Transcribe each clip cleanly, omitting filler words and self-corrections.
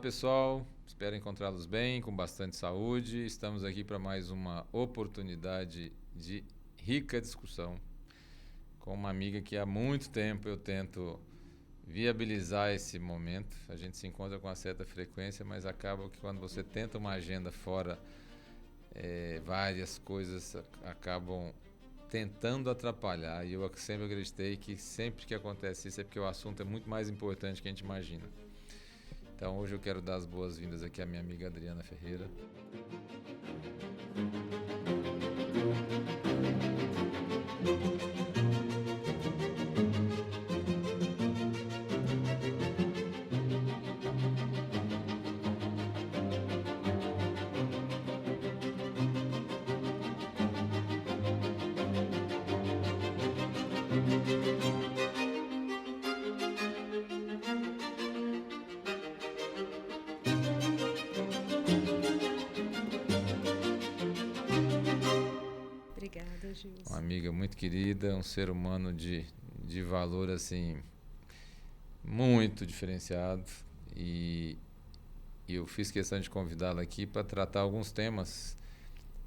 pessoal, espero encontrá-los bem, com bastante saúde. Estamos aqui para mais uma oportunidade de rica discussão com uma amiga que há muito tempo eu tento viabilizar esse momento. A gente se encontra com uma certa frequência, mas acaba que quando você tenta uma agenda fora, várias coisas acabam tentando atrapalhar. E eu sempre acreditei que sempre que acontece isso é porque o assunto é muito mais importante que a gente imagina. Então hoje eu quero dar as boas-vindas aqui à minha amiga Adriana Ferreira. Obrigada, Gilson. Uma amiga muito querida, um ser humano de valor assim muito diferenciado, e eu fiz questão de convidá-la aqui para tratar alguns temas,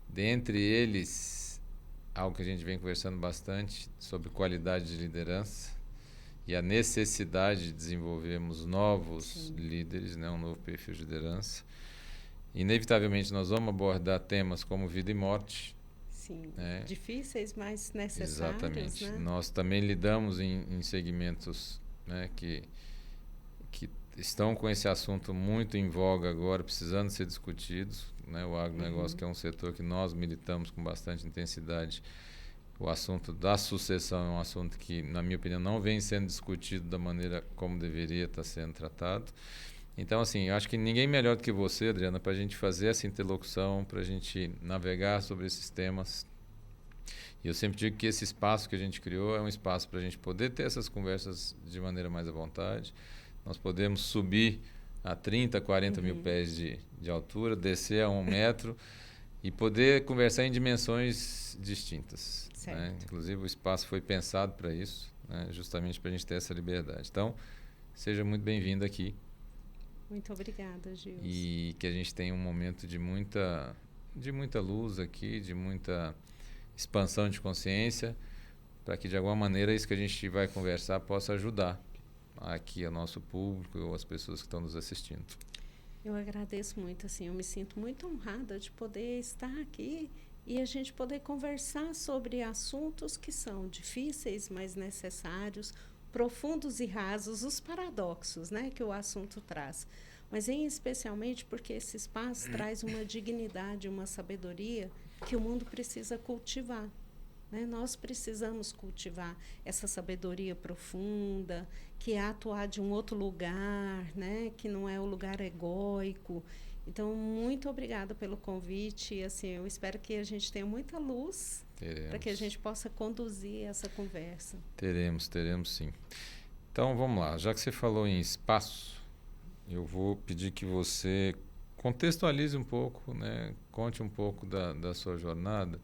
dentre eles algo que a gente vem conversando bastante sobre qualidade de liderança e a necessidade de desenvolvermos novos líderes, né, um novo perfil de liderança. Inevitavelmente nós vamos abordar temas como vida e morte. Sim, difíceis, mas necessários. Exatamente. Né? Nós também lidamos em segmentos, né, que estão com esse assunto muito em voga agora, precisando ser discutidos. Né? O agronegócio, que é um setor que nós militamos com bastante intensidade. O assunto da sucessão é um assunto que, na minha opinião, não vem sendo discutido da maneira como deveria estar sendo tratado. Então, assim, eu acho que ninguém melhor do que você, Adriana, para a gente fazer essa interlocução, para a gente navegar sobre esses temas. E eu sempre digo que esse espaço que a gente criou é um espaço para a gente poder ter essas conversas de maneira mais à vontade. Nós podemos subir a 30, 40 mil pés de altura, descer a 1 metro e poder conversar em dimensões distintas. Né? Inclusive, o espaço foi pensado para isso, né? Justamente para a gente ter essa liberdade. Então, seja muito bem-vindo aqui. Muito obrigada, Gilson. E que a gente tenha um momento de muita luz aqui, de muita expansão de consciência, para que de alguma maneira isso que a gente vai conversar possa ajudar aqui ao nosso público ou as pessoas que estão nos assistindo. Eu agradeço muito, assim, eu me sinto muito honrada de poder estar aqui e a gente poder conversar sobre assuntos que são difíceis, mas necessários, profundos e rasos, os paradoxos, né, que o assunto traz. Mas especialmente porque esse espaço traz uma dignidade, uma sabedoria que o mundo precisa cultivar. Né? Nós precisamos cultivar essa sabedoria profunda, que é atuar de um outro lugar, né? Que não é o lugar egóico. Então, muito obrigada pelo convite. E, assim, eu espero que a gente tenha muita luz para que a gente possa conduzir essa conversa. Teremos sim. Então, vamos lá. Já que você falou em espaço, eu vou pedir que você contextualize um pouco, né? Conte um pouco da sua jornada,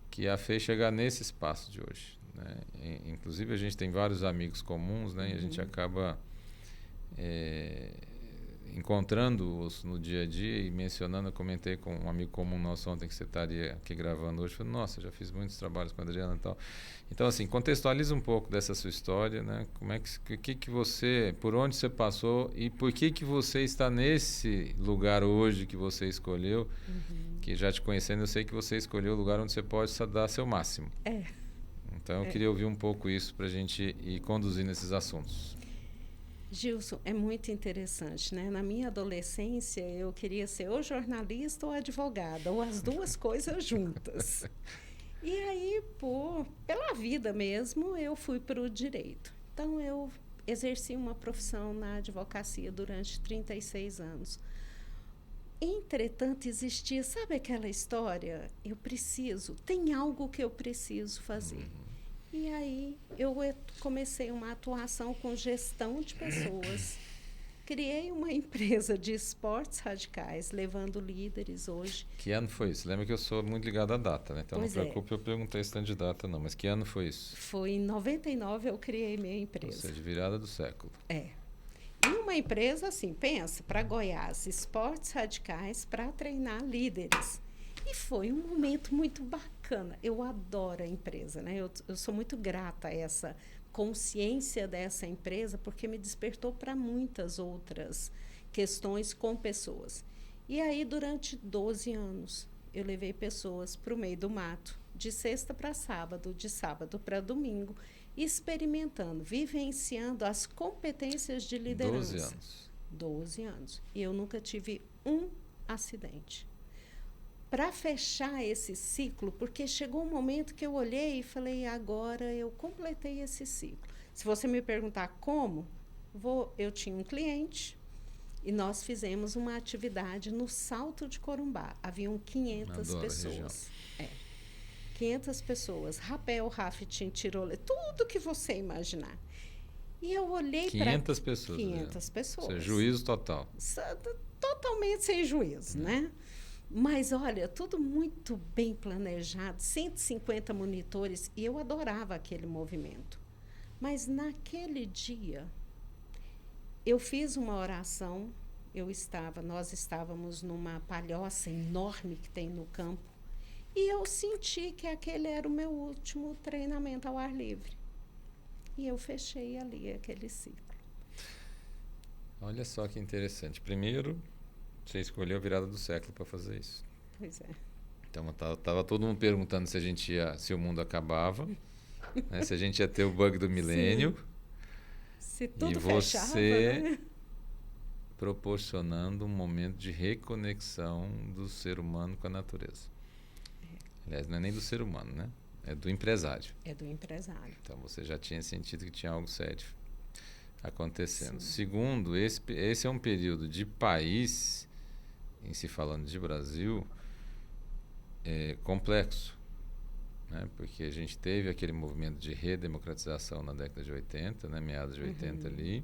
que a fez chegar nesse espaço de hoje. Né? Inclusive, a gente tem vários amigos comuns, né? E a gente acaba encontrando-os no dia a dia e mencionando. Eu comentei com um amigo comum nosso ontem que você estaria aqui gravando hoje. Falei, nossa, já fiz muitos trabalhos com a Adriana e tal. Então, assim, contextualiza um pouco dessa sua história, né? Como é que você, por onde você passou e por que você está nesse lugar hoje que você escolheu, que já te conhecendo, eu sei que você escolheu o lugar onde você pode dar seu máximo. Então, eu queria ouvir um pouco isso para a gente ir conduzindo esses assuntos. Gilson, é muito interessante, né? Na minha adolescência, eu queria ser ou jornalista ou advogada, ou as duas coisas juntas. E aí, pela vida mesmo, eu fui para o direito. Então, eu exerci uma profissão na advocacia durante 36 anos. Entretanto, existia, sabe aquela história? Tem algo que eu preciso fazer. E aí eu comecei uma atuação com gestão de pessoas. Criei uma empresa de esportes radicais, levando líderes hoje. Que ano foi isso? Lembra que eu sou muito ligado à data, né? Então não se preocupe, eu perguntei esse tanto de data não. Mas que ano foi isso? Foi em 99 eu criei minha empresa. Ou seja, virada do século. E uma empresa, assim, pensa, para Goiás, esportes radicais para treinar líderes. E foi um momento muito bacana. Eu adoro a empresa, né? Eu sou muito grata a essa consciência dessa empresa, porque me despertou para muitas outras questões com pessoas. E aí, durante 12 anos, eu levei pessoas para o meio do mato, de sexta para sábado, de sábado para domingo, experimentando, vivenciando as competências de liderança. 12 anos. 12 anos. E eu nunca tive um acidente. Para fechar esse ciclo, porque chegou um momento que eu olhei e falei, agora eu completei esse ciclo. Se você me perguntar como, eu tinha um cliente e nós fizemos uma atividade no Salto de Corumbá. Haviam 500 Adoro pessoas. 500 pessoas, rapel, rafting, tirolesa, tudo que você imaginar. E eu olhei para 500 pessoas. 500 pessoas. Ou seja, juízo total. Totalmente sem juízo, né? Mas, olha, tudo muito bem planejado, 150 monitores, e eu adorava aquele movimento. Mas, naquele dia, eu fiz uma oração, nós estávamos numa palhoça enorme que tem no campo, e eu senti que aquele era o meu último treinamento ao ar livre. E eu fechei ali aquele ciclo. Olha só que interessante. Primeiro, você escolheu a virada do século para fazer isso. Pois é. Então, estava todo mundo perguntando se o mundo acabava, né? Se a gente ia ter o bug do milênio. Se tudo e você fechava, né? proporcionando um momento de reconexão do ser humano com a natureza. Aliás, não é nem do ser humano, né? É do empresário. É do empresário. Então, você já tinha sentido que tinha algo sério acontecendo. Sim. Segundo, esse é um período de país, em se falando de Brasil, complexo, né? Porque a gente teve aquele movimento de redemocratização na década de 80, né? Meados de 80 ali,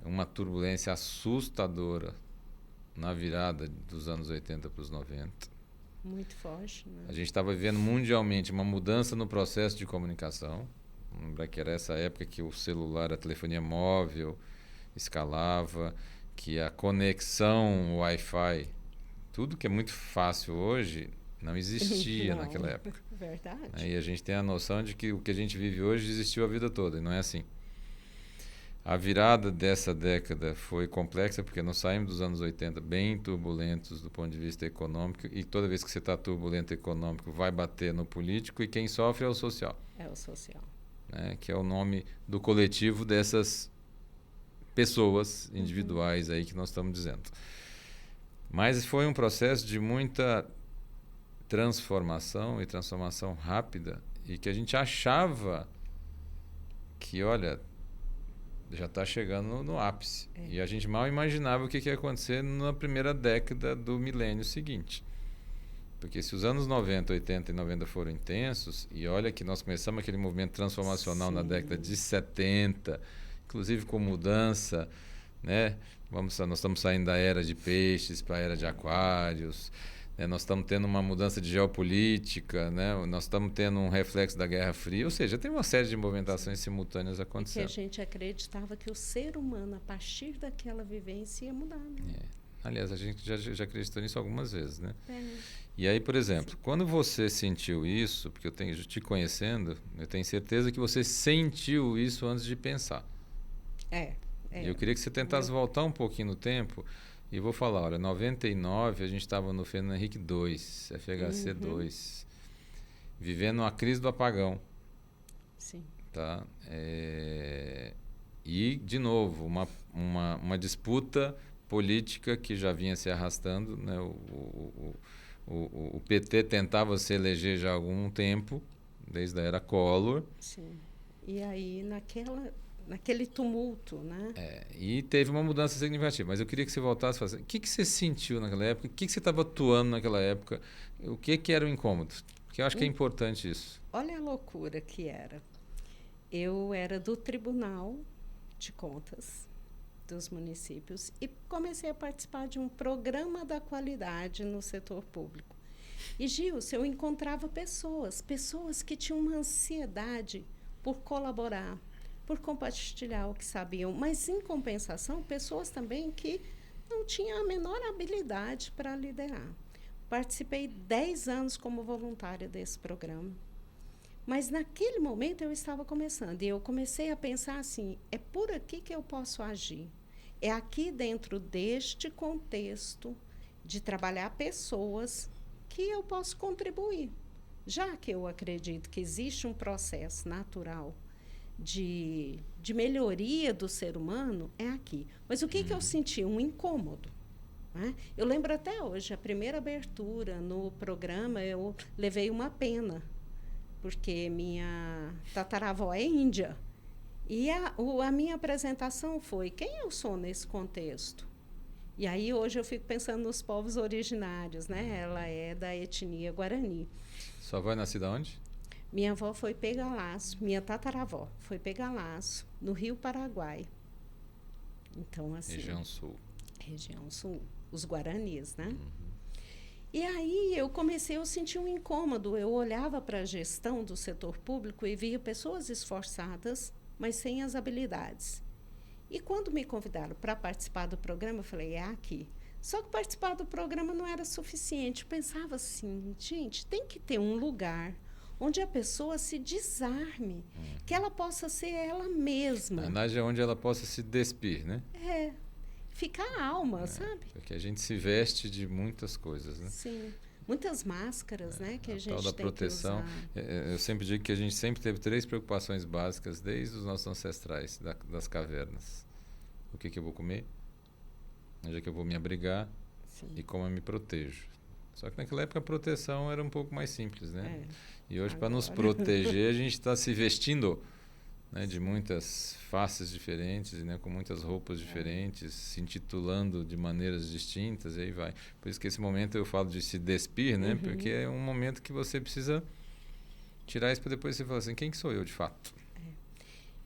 uma turbulência assustadora na virada dos anos 80 para os 90. Muito forte, né? A gente estava vivendo mundialmente uma mudança no processo de comunicação. Lembrar que era essa época que o celular, a telefonia móvel escalava, que a conexão Wi-Fi, tudo que é muito fácil hoje, não existia Não, naquela época. Verdade. E a gente tem a noção de que o que a gente vive hoje existiu a vida toda, e não é assim. A virada dessa década foi complexa, porque nós saímos dos anos 80 bem turbulentos do ponto de vista econômico, e toda vez que você está turbulento econômico, vai bater no político, e quem sofre é o social. É o social. Né, que é o nome do coletivo dessas pessoas individuais aí que nós estamos dizendo. Mas foi um processo de muita transformação, e transformação rápida, e que a gente achava que, olha, já está chegando no ápice. E a gente mal imaginava o que ia acontecer na primeira década do milênio seguinte. Porque se os anos 90, 80 e 90 foram intensos, e olha que nós começamos aquele movimento transformacional na década de 70, inclusive com mudança, né? Nós estamos saindo da era de peixes para a era de aquários, né? Nós estamos tendo uma mudança de geopolítica, né? Nós estamos tendo um reflexo da Guerra Fria, ou seja, tem uma série de movimentações simultâneas acontecendo. E que a gente acreditava que o ser humano, a partir daquela vivência, ia mudar. Né? Aliás, a gente já acreditou nisso algumas vezes, né? E aí, por exemplo, quando você sentiu isso, porque te conhecendo, eu tenho certeza que você sentiu isso antes de pensar. E eu queria que você tentasse voltar um pouquinho no tempo e vou falar, olha, 99 a gente estava no Fernando Henrique 2, FHC 2, vivendo a crise do apagão. Sim. Tá? E, de novo, uma disputa política que já vinha se arrastando, né? O PT tentava se eleger já há algum tempo, desde a era Collor. Sim. E aí, naquele tumulto, né? E teve uma mudança significativa. Mas eu queria que você voltasse e falasse, o que você sentiu naquela época? O que você estava atuando naquela época? O que era o incômodo? Porque eu acho que é importante isso. Olha a loucura que era. Eu era do Tribunal de Contas dos municípios e comecei a participar de um programa da qualidade no setor público. E, Gilson, eu encontrava pessoas que tinham uma ansiedade por colaborar, por compartilhar o que sabiam. Mas, em compensação, pessoas também que não tinham a menor habilidade para liderar. Participei 10 anos como voluntária desse programa. Mas, naquele momento, eu estava começando. E eu comecei a pensar assim, é por aqui que eu posso agir. É aqui dentro deste contexto de trabalhar pessoas que eu posso contribuir. Já que eu acredito que existe um processo natural de melhoria do ser humano, é aqui. Mas o que eu senti? Um incômodo. Né? Eu lembro até hoje, a primeira abertura no programa, eu levei uma pena, porque minha tataravó é índia. E a minha apresentação foi quem eu sou nesse contexto. E aí hoje eu fico pensando nos povos originários, né? Ela é da etnia Guarani. Sua avó é nascida onde? Minha avó foi Pegalaço, minha tataravó foi Pegalaço, no Rio Paraguai. Então, assim... Região Sul. Região Sul, os Guaranis, né? E aí eu sentir um incômodo. Eu olhava para a gestão do setor público e via pessoas esforçadas, mas sem as habilidades. E quando me convidaram para participar do programa, eu falei, é aqui. Só que participar do programa não era suficiente. Eu pensava assim, gente, tem que ter um lugar onde a pessoa se desarme, que ela possa ser ela mesma. Na verdade, é onde ela possa se despir, né? É, ficar a alma, sabe? Porque a gente se veste de muitas coisas, né? Sim. Muitas máscaras, né, que a gente tal da tem proteção. que usar. Eu sempre digo que a gente sempre teve 3 preocupações básicas desde os nossos ancestrais, das cavernas. O que eu vou comer, onde é que eu vou me abrigar, sim, e como eu me protejo. Só que naquela época a proteção era um pouco mais simples, né? E hoje, para nos proteger, a gente está se vestindo, né, de muitas faces diferentes, né, com muitas roupas diferentes, se intitulando de maneiras distintas, e aí vai. Por isso que esse momento eu falo de se despir, né, porque é um momento que você precisa tirar isso para depois você falar assim, quem que sou eu de fato?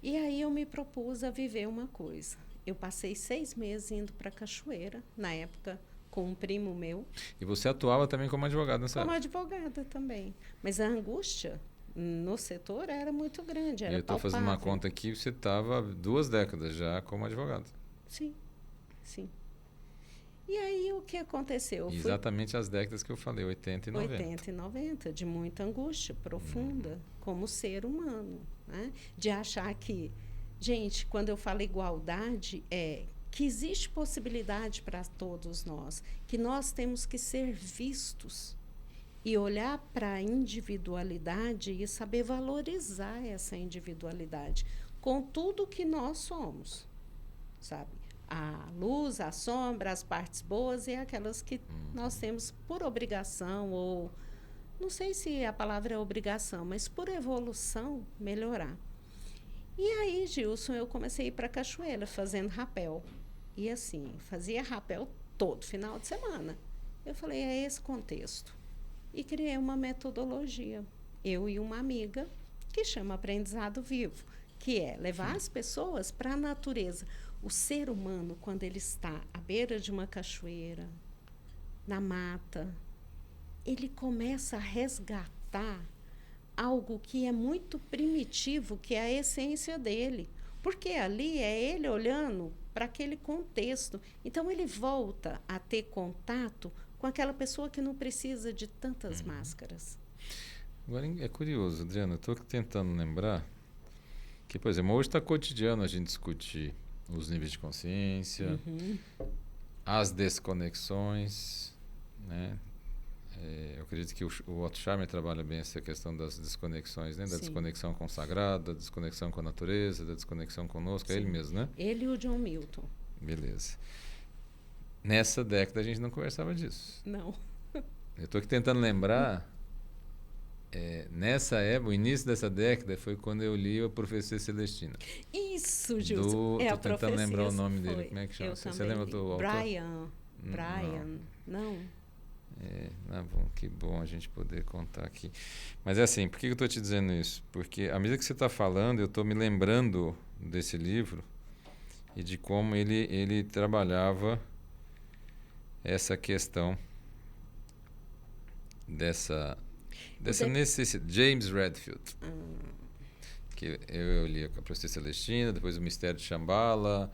E aí eu me propus a viver uma coisa. Eu passei 6 meses indo para a Cachoeira, na época, com um primo meu. E você atuava também como advogada nessa época? Como advogada também. Mas a angústia no setor era muito grande, era eu estou fazendo uma conta aqui, você estava 2 décadas já como advogado. Sim, sim. E aí o que aconteceu? Exatamente as décadas que eu falei, 80 e 90. 80 e 90, de muita angústia profunda, como ser humano. Né? De achar que, gente, quando eu falo igualdade, é que existe possibilidade para todos nós, que nós temos que ser vistos e olhar para a individualidade e saber valorizar essa individualidade com tudo que nós somos, sabe? A luz, a sombra, as partes boas e aquelas que nós temos por obrigação ou, não sei se a palavra é obrigação, mas por evolução, melhorar. E aí, Gilson, eu comecei a ir para a Cachoeira fazendo rapel. E assim, fazia rapel todo final de semana. Eu falei, é esse contexto. E criei uma metodologia, eu e uma amiga, que chama Aprendizado Vivo, que é levar as pessoas para a natureza. O ser humano, quando ele está à beira de uma cachoeira, na mata, ele começa a resgatar algo que é muito primitivo, que é a essência dele. Porque ali é ele olhando para aquele contexto. Então, ele volta a ter contato com aquela pessoa que não precisa de tantas máscaras. Agora, é curioso, Adriana, eu estou tentando lembrar que, por exemplo, hoje está cotidiano a gente discutir os níveis de consciência, as desconexões, né? Eu acredito que o Otto Scharmer trabalha bem essa questão das desconexões, né? Da desconexão com o sagrado, da desconexão com a natureza, da desconexão conosco. Sim. É ele mesmo, né? Ele e o John Milton. Beleza. Nessa década a gente não conversava disso. Não. Eu estou aqui tentando lembrar, nessa época, o início dessa década foi quando eu li o Profecia Celestina. Isso, Gilson. Estou tentando lembrar o nome dele. Como é que chama? Você lembra do autor? Brian. Não. Bom, que bom a gente poder contar aqui. Mas é assim, por que eu estou te dizendo isso? Porque à medida que você está falando, eu estou me lembrando desse livro e de como ele trabalhava essa questão dessa necessidade. James Redfield, que eu li a Profecia Celestina, depois o Mistério de Shambhala.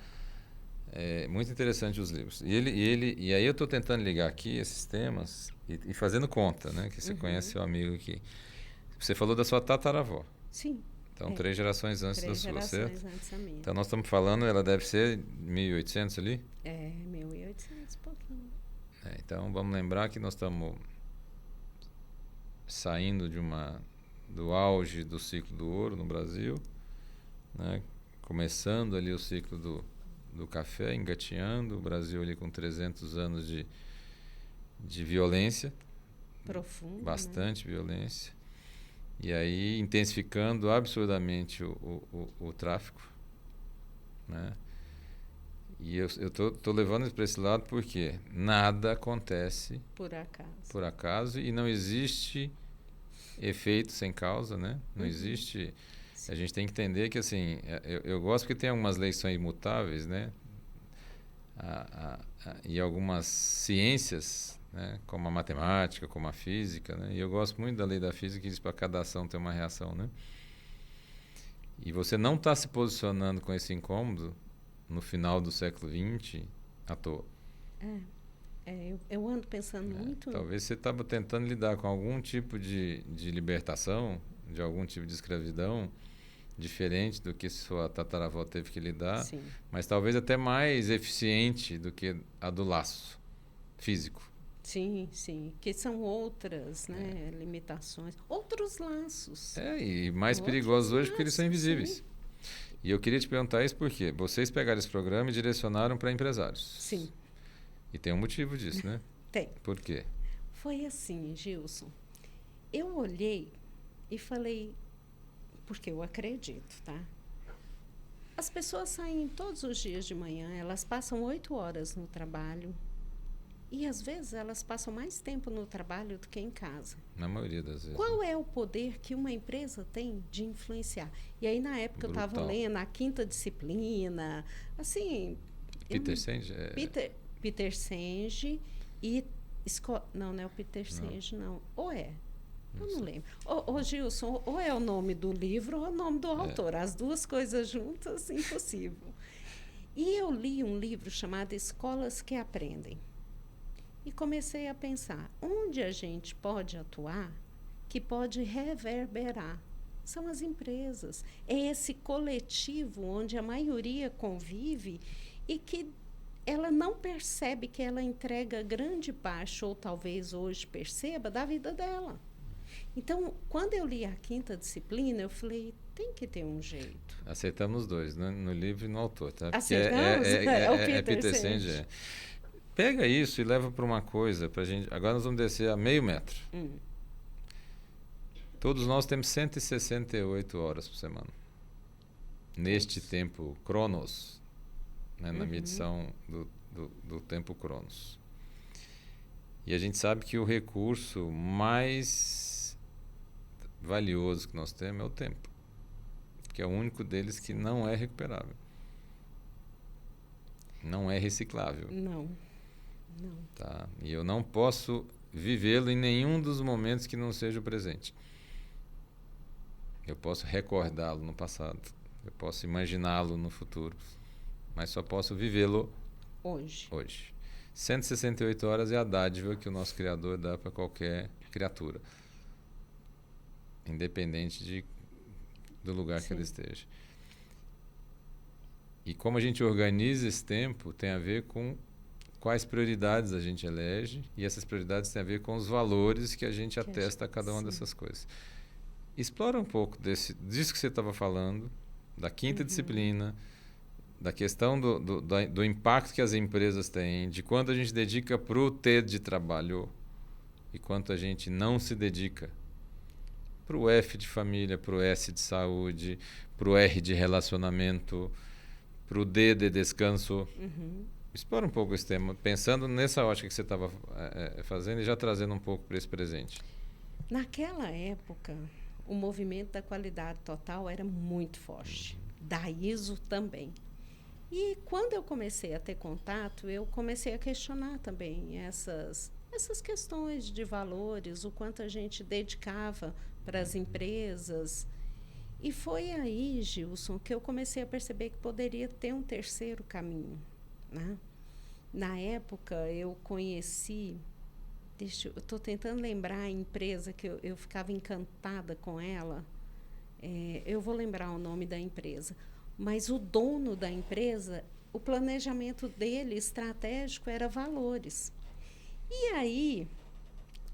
É muito interessante os livros. E aí eu estou tentando ligar aqui esses temas e fazendo conta, né? Que você conhece seu amigo aqui. Você falou da sua tataravó. Sim. Então, 3 gerações antes da 3 sua, gerações certo? antes da minha. Então, nós estamos falando, ela deve ser 1800 ali? 1800 e pouquinho. Então, vamos lembrar que nós estamos saindo do auge do ciclo do ouro no Brasil, né? Começando ali o ciclo do café, engateando o Brasil ali com 300 anos de violência. Profunda. Bastante violência. E aí intensificando absurdamente o tráfico, né? E eu tô levando para esse lado porque nada acontece por acaso e não existe efeito sem causa, né? Não existe. Sim. A gente tem que entender que assim, eu gosto porque tem algumas leis que são imutáveis, né? E algumas ciências, né, como a matemática, como a física, né? E eu gosto muito da lei da física que diz para cada ação ter uma reação, né? E você não está se posicionando com esse incômodo no final do século XX à toa. Eu ando pensando muito. Talvez você estava tentando lidar com algum tipo de libertação, de algum tipo de escravidão, diferente do que sua tataravó teve que lidar, sim, mas talvez até mais eficiente do que a do laço físico. Sim, sim, que são outras, né, limitações, outros laços. E mais perigosos hoje porque eles são invisíveis. Sim. E eu queria te perguntar isso porque vocês pegaram esse programa e direcionaram para empresários. Sim. E tem um motivo disso, né? Tem. Por quê? Foi assim, Gilson. Eu olhei e falei, porque eu acredito, tá? As pessoas saem todos os dias de manhã, elas passam 8 horas no trabalho e, às vezes, elas passam mais tempo no trabalho do que em casa. Na maioria das vezes. Qual é o poder que uma empresa tem de influenciar? E aí, na época, brutal. Eu estava lendo a Quinta Disciplina, assim... Peter Senge? Peter Senge e... Não é o Peter Senge, não. Ou é? Eu não lembro. Ô, Gilson, ou é o nome do livro ou é o nome do autor. As duas coisas juntas, impossível. E eu li um livro chamado Escolas que Aprendem. E comecei a pensar, onde a gente pode atuar que pode reverberar? São as empresas. É esse coletivo onde a maioria convive e que ela não percebe que ela entrega grande parte, ou talvez hoje perceba, da vida dela. Então, quando eu li a Quinta Disciplina, eu falei, tem que ter um jeito. Aceitamos os dois, né? No livro e no autor, tá? Aceitamos? É Peter Senge. Pega isso e leva para uma coisa, pra gente. Agora nós vamos descer a meio metro. Todos nós temos 168 horas por semana. Neste tempo Cronos, né? Na medição do tempo Cronos. E a gente sabe que o recurso mais valioso que nós temos é o tempo, que é o único deles que não é recuperável, não é reciclável. Não. Tá? E eu não posso vivê-lo em nenhum dos momentos que não seja o presente. Eu posso recordá-lo no passado, eu posso imaginá-lo no futuro, mas só posso vivê-lo hoje. 168 horas é a dádiva que o nosso Criador dá para qualquer criatura, independente do lugar que ela esteja. E como a gente organiza esse tempo tem a ver com quais prioridades a gente elege, e essas prioridades têm a ver com os valores que a gente atesta a cada uma dessas coisas. Explora um pouco disso que você estava falando, da Quinta Disciplina, da questão do impacto que as empresas têm, de quanto a gente dedica para o T de trabalho e quanto a gente não se dedica para o F de família, para o S de saúde, para o R de relacionamento, para o D de descanso. Explora um pouco esse tema, pensando nessa ótica que você estava fazendo e já trazendo um pouco para esse presente. Naquela época, o movimento da qualidade total era muito forte, da ISO também. E quando eu comecei a ter contato, eu comecei a questionar também essas questões de valores, o quanto a gente dedicava para as empresas. E foi aí, Gilson, que eu comecei a perceber que poderia ter um terceiro caminho, né? Na época, eu conheci... eu estou tentando lembrar a empresa que eu ficava encantada com ela. Eu vou lembrar o nome da empresa. Mas o dono da empresa, o planejamento dele estratégico era valores. E aí,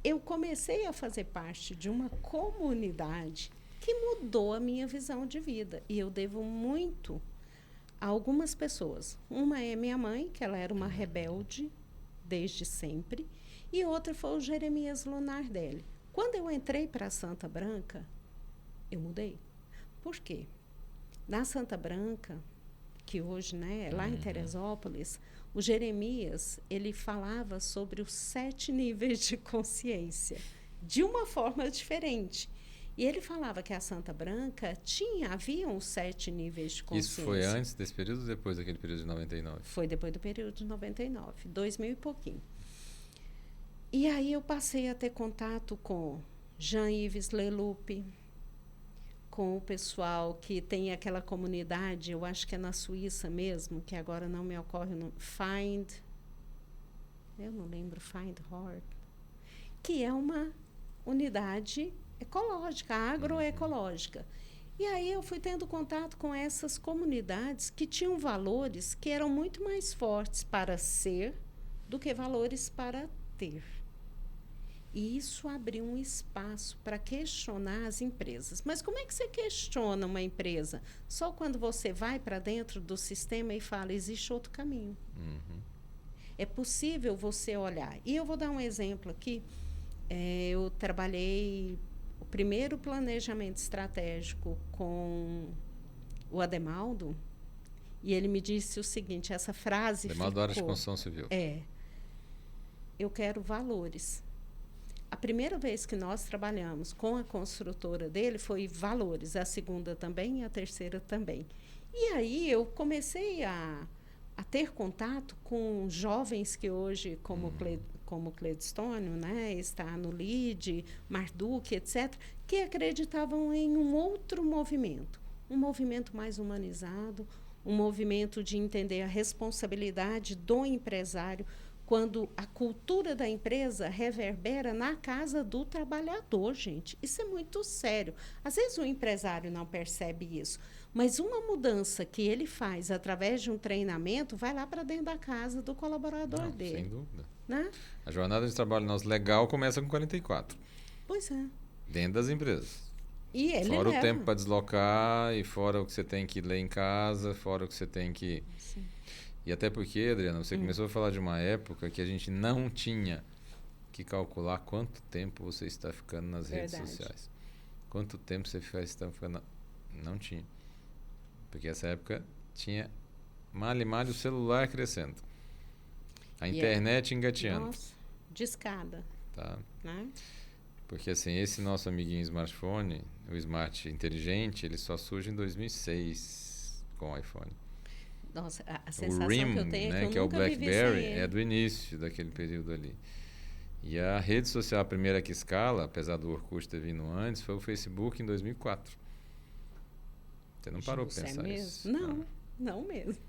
eu comecei a fazer parte de uma comunidade que mudou a minha visão de vida. E eu devo muito a algumas pessoas. Uma é minha mãe, que ela era uma rebelde desde sempre, e outra foi o Jeremias Lunardelli. Quando eu entrei para a Santa Branca, eu mudei. Por quê? Na Santa Branca, que hoje, né, lá em Teresópolis, o Jeremias, ele falava sobre os 7 níveis de consciência, de uma forma diferente. E ele falava que a Santa Branca havia uns 7 níveis de consciência. Isso foi antes desse período ou depois daquele período de 99? Foi depois do período de 99, 2000 e pouquinho. E aí eu passei a ter contato com Jean-Yves Leloup, com o pessoal que tem aquela comunidade, eu acho que é na Suíça mesmo, que agora não me ocorre o nome, eu não lembro, Find Heart, que é uma unidade ecológica, agroecológica. E aí eu fui tendo contato com essas comunidades que tinham valores que eram muito mais fortes para ser do que valores para ter. E isso abriu um espaço para questionar as empresas. Mas como é que você questiona uma empresa? Só quando você vai para dentro do sistema e fala, existe outro caminho. É possível você olhar. E eu vou dar um exemplo aqui. Eu trabalhei o primeiro planejamento estratégico com o Ademaldo, e ele me disse o seguinte, essa frase Ademaldo da área de construção civil. Eu quero valores. A primeira vez que nós trabalhamos com a construtora dele foi valores, a segunda também e a terceira também. E aí eu comecei a ter contato com jovens que hoje, como Cledstone, né, está no LEAD, Marduk, etc., que acreditavam em um outro movimento, um movimento mais humanizado, um movimento de entender a responsabilidade do empresário, quando a cultura da empresa reverbera na casa do trabalhador, gente. Isso é muito sério. Às vezes o empresário não percebe isso, mas uma mudança que ele faz através de um treinamento vai lá para dentro da casa do colaborador dele. Sem dúvida. Né? A jornada de trabalho nosso legal começa com 44. Pois é. Dentro das empresas. E ele fora o tempo para deslocar, e fora o que você tem que ler em casa, fora o que você tem que... Sim. E até porque, Adriana, você começou a falar de uma época que a gente não tinha que calcular quanto tempo você está ficando nas redes sociais. Quanto tempo você está ficando... Não tinha. Porque essa época tinha mal e mal o celular crescendo. A internet engateando. Nossa, discada. Tá? Né? Porque assim, esse nosso amiguinho smartphone, o Smart inteligente, ele só surge em 2006 com o iPhone. Nossa, a sensação o RIM, que eu tenho né, é que é eu o nunca BlackBerry, é do início daquele período ali. E a rede social, a primeira que escala, apesar do Orkut ter vindo antes, foi o Facebook em 2004. Você não parou para pensar isso? Não mesmo.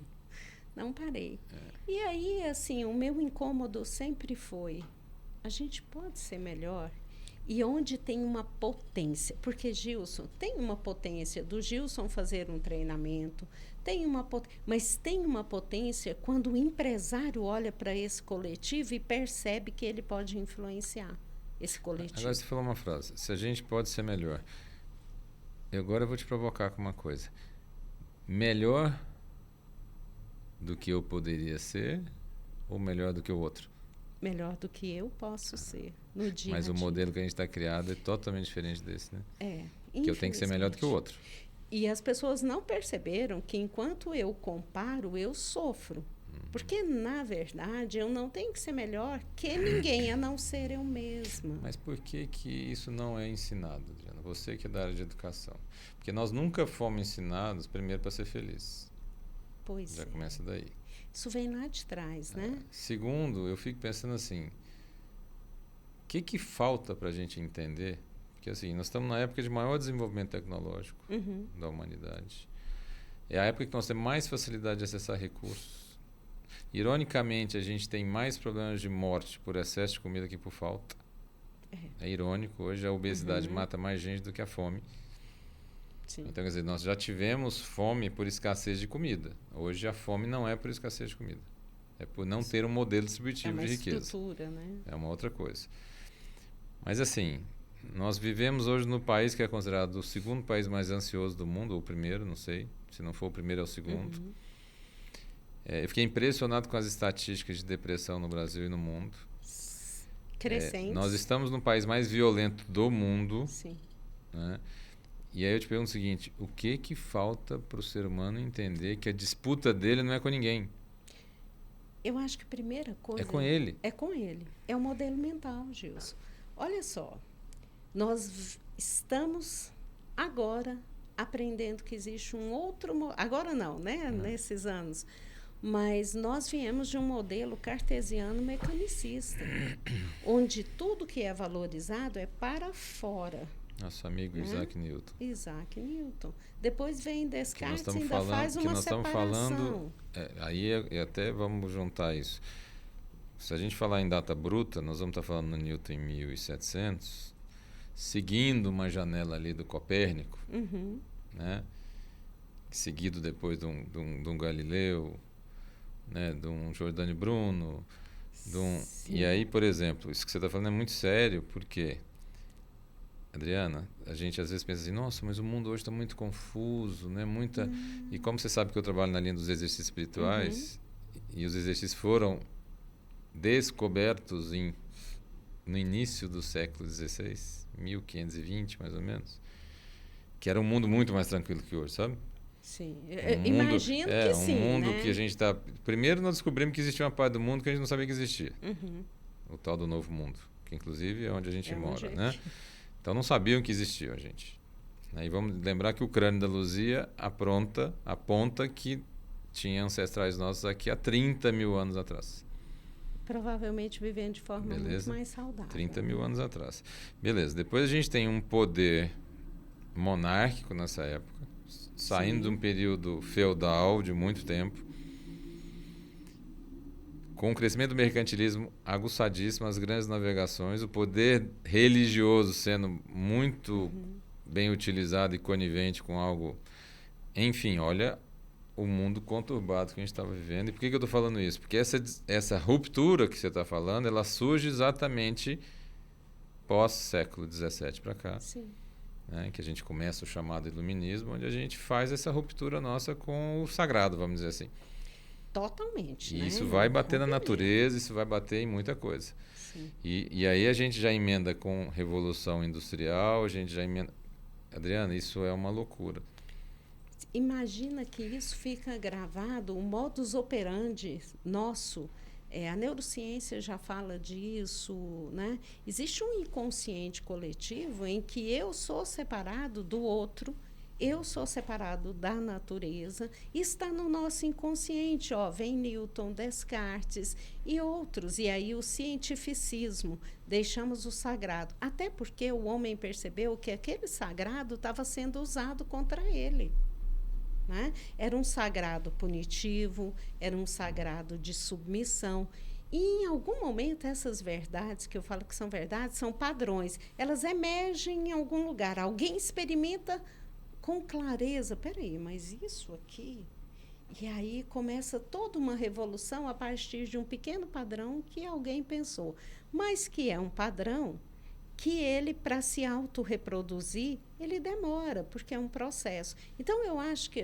Não parei. E aí, assim, o meu incômodo sempre foi, a gente pode ser melhor? E onde tem uma potência, porque Gilson, tem uma potência do Gilson fazer um treinamento, mas tem uma potência quando o empresário olha para esse coletivo e percebe que ele pode influenciar esse coletivo. Agora você falou uma frase, se a gente pode ser melhor. Agora eu vou te provocar com uma coisa. Melhor do que eu poderia ser ou melhor do que o outro? Melhor do que eu posso ser no dia Mas a dia. o modelo que a gente está criado é totalmente diferente desse, né? Que eu tenho que ser melhor do que o outro. E as pessoas não perceberam que enquanto eu comparo, eu sofro. Porque, na verdade, eu não tenho que ser melhor que ninguém, a não ser eu mesma. Mas por que isso não é ensinado, Adriana? Você que é da área de educação. Porque nós nunca fomos ensinados, primeiro, para ser felizes. Pois Já começa daí. Isso vem lá de trás, né? Segundo, eu fico pensando assim, o que falta para a gente entender? Que assim, nós estamos na época de maior desenvolvimento tecnológico da humanidade. É a época que nós temos mais facilidade de acessar recursos. Ironicamente, a gente tem mais problemas de morte por excesso de comida que por falta. É irônico. Hoje a obesidade mata mais gente do que a fome. Sim. Então, quer dizer, nós já tivemos fome por escassez de comida. Hoje a fome não é por escassez de comida. É por não ter um modelo distributivo de riqueza. Estrutura, né? É uma outra coisa. Mas assim, nós vivemos hoje no país que é considerado o segundo país mais ansioso do mundo, ou o primeiro, não sei. Se não for o primeiro, é o segundo. Eu fiquei impressionado com as estatísticas de depressão no Brasil e no mundo. Crescentes. Nós estamos no país mais violento do mundo. Sim. Né? E aí eu te pergunto o seguinte, o que falta para o ser humano entender que a disputa dele não é com ninguém? Eu acho que a primeira coisa... É com ele. É com ele. É o modelo mental, Gilson. Olha só, nós estamos agora aprendendo que existe um outro... Agora não, né? Nesses anos. Mas nós viemos de um modelo cartesiano mecanicista, onde tudo que é valorizado é para fora. Nosso amigo Isaac Newton. Isaac Newton. Depois vem Descartes e ainda falando, faz uma nós separação. Estamos falando, aí até vamos juntar isso. Se a gente falar em data bruta, nós vamos estar falando no Newton em 1700, seguindo uma janela ali do Copérnico, né? Seguido depois de um Galileu, né? De um Giordano Bruno. E aí, por exemplo, isso que você está falando é muito sério, porque... Adriana, a gente às vezes pensa assim, nossa, mas o mundo hoje está muito confuso, né? E como você sabe que eu trabalho na linha dos exercícios espirituais, e os exercícios foram descobertos no início do século XVI, 1520 mais ou menos, que era um mundo muito mais tranquilo que hoje, sabe? Sim, imagino que sim. Um mundo né? que a gente está... Primeiro nós descobrimos que existia uma parte do mundo que a gente não sabia que existia. O tal do Novo Mundo, que inclusive é onde a gente mora, né? Então não sabiam que existia, gente. E vamos lembrar que o crânio da Luzia aponta que tinha ancestrais nossos aqui há 30 mil anos atrás. Provavelmente vivendo de forma muito mais saudável. 30 mil anos atrás. Beleza. Depois a gente tem um poder monárquico nessa época, saindo de um período feudal de muito tempo, com o crescimento do mercantilismo aguçadíssimo, as grandes navegações, o poder religioso sendo muito bem utilizado e conivente com algo... Enfim, olha o mundo conturbado que a gente estava vivendo. E por que eu estou falando isso? Porque essa ruptura que você está falando, ela surge exatamente pós-século XVII para cá. Sim. Né, que a gente começa o chamado iluminismo, onde a gente faz essa ruptura nossa com o sagrado, vamos dizer assim. Totalmente. E isso vai bater na natureza, isso vai bater em muita coisa. E aí a gente já emenda com Revolução Industrial, a gente já emenda... Adriana, isso é uma loucura. Imagina que isso fica gravado, o modus operandi nosso. A neurociência já fala disso, né? Existe um inconsciente coletivo em que eu sou separado do outro, eu sou separado da natureza, e está no nosso inconsciente. Vem Newton, Descartes e outros. E aí o cientificismo, deixamos o sagrado. Até porque o homem percebeu que aquele sagrado estava sendo usado contra ele. Né? Era um sagrado punitivo, era um sagrado de submissão. E, em algum momento, essas verdades, que eu falo que são verdades, são padrões. Elas emergem em algum lugar. Alguém experimenta com clareza. Peraí, mas isso aqui... E aí começa toda uma revolução a partir de um pequeno padrão que alguém pensou. Mas que é um padrão que ele, para se autorreproduzir, ele demora, porque é um processo. Então, eu acho que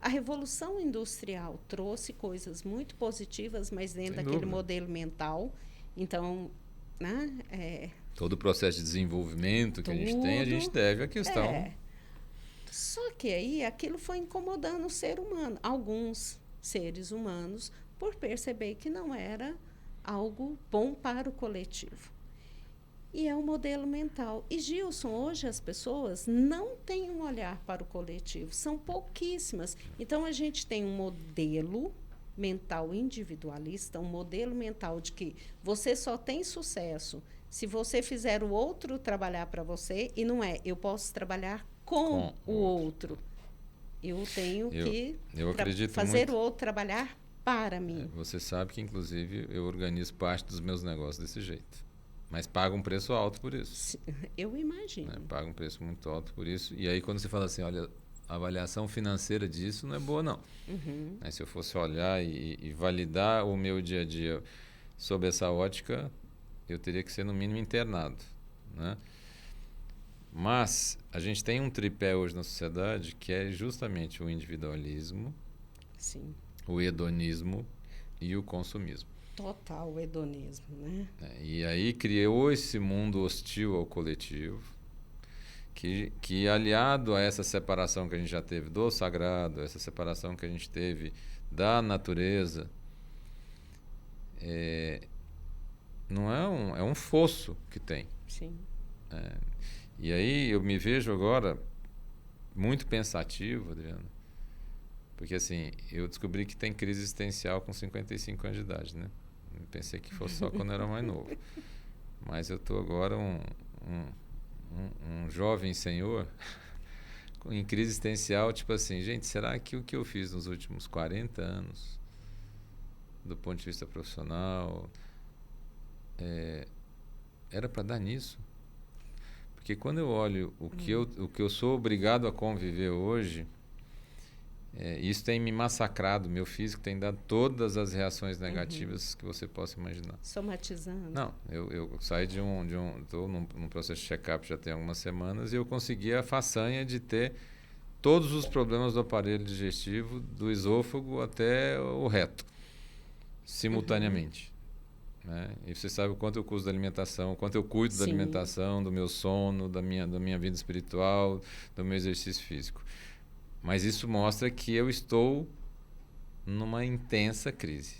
a Revolução Industrial trouxe coisas muito positivas, mas dentro daquele modelo mental. Então, né, todo o processo de desenvolvimento que a gente tem, a gente deve à questão... Só que aí aquilo foi incomodando o ser humano, alguns seres humanos, por perceber que não era algo bom para o coletivo. E é um modelo mental. E, Gilson, hoje as pessoas não têm um olhar para o coletivo, são pouquíssimas. Então, a gente tem um modelo mental individualista, um modelo mental de que você só tem sucesso Se você fizer o outro trabalhar para você, e não é, eu posso trabalhar com o outro. Eu tenho que fazer muito. o outro trabalhar para mim. Você sabe que, inclusive, eu organizo parte dos meus negócios desse jeito. Mas pago um preço alto por isso. Eu imagino. Pago um preço muito alto por isso. E aí, quando você fala assim, olha, a avaliação financeira disso não é boa, não. Se eu fosse olhar e validar o meu dia a dia sob essa ótica, eu teria que ser, no mínimo, internado, né? Mas a gente tem um tripé hoje na sociedade que é justamente o individualismo, sim, o hedonismo e o consumismo. Total hedonismo, né? E aí criou esse mundo hostil ao coletivo, que aliado a essa separação que a gente já teve do sagrado, essa separação que a gente teve da natureza, não é um fosso que tem. Sim. E aí eu me vejo agora muito pensativo, Adriano, porque assim, eu descobri que tem crise existencial com 55 anos de idade, né? Eu pensei que fosse só quando eu era mais novo. Mas eu estou agora um jovem senhor em crise existencial, tipo assim, gente, será que o que eu fiz nos últimos 40 anos, do ponto de vista profissional, era para dar nisso? Porque quando eu olho o que eu sou obrigado a conviver hoje, isso tem me massacrado, meu físico tem dado todas as reações negativas que você possa imaginar. Somatizando. Não, eu saí estou num processo de check-up já tem algumas semanas e eu consegui a façanha de ter todos os problemas do aparelho digestivo, do esôfago até o reto, simultaneamente. Né? E você sabe o quanto eu cuido da alimentação, o quanto eu cuido da alimentação, do meu sono, da minha vida espiritual, do meu exercício físico. Mas isso mostra que eu estou numa intensa crise.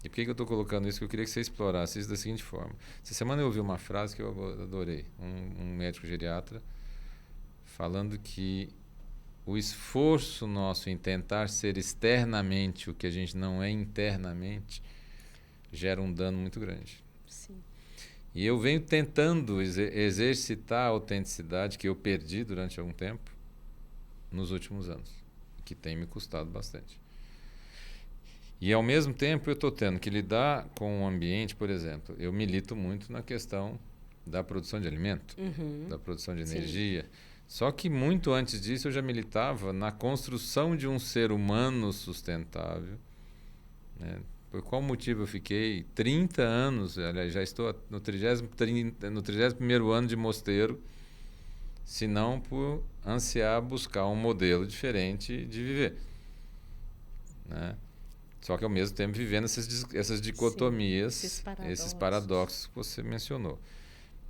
E por que eu estou colocando isso? Que eu queria que você explorasse isso da seguinte forma. Essa semana eu ouvi uma frase que eu adorei. Um médico geriatra falando que o esforço nosso em tentar ser externamente o que a gente não é internamente gera um dano muito grande. Sim. E eu venho tentando exercitar a autenticidade que eu perdi durante algum tempo nos últimos anos, que tem me custado bastante. E ao mesmo tempo eu estou tendo que lidar com o ambiente, por exemplo, eu milito muito na questão da produção de alimento, da produção de energia. Só que muito antes disso eu já militava na construção de um ser humano sustentável, né? Por qual motivo eu fiquei 30 anos, aliás, já estou no 31º ano de mosteiro, se não por ansiar buscar um modelo diferente de viver, né? Só que ao mesmo tempo vivendo essas dicotomias, esses paradoxos que você mencionou.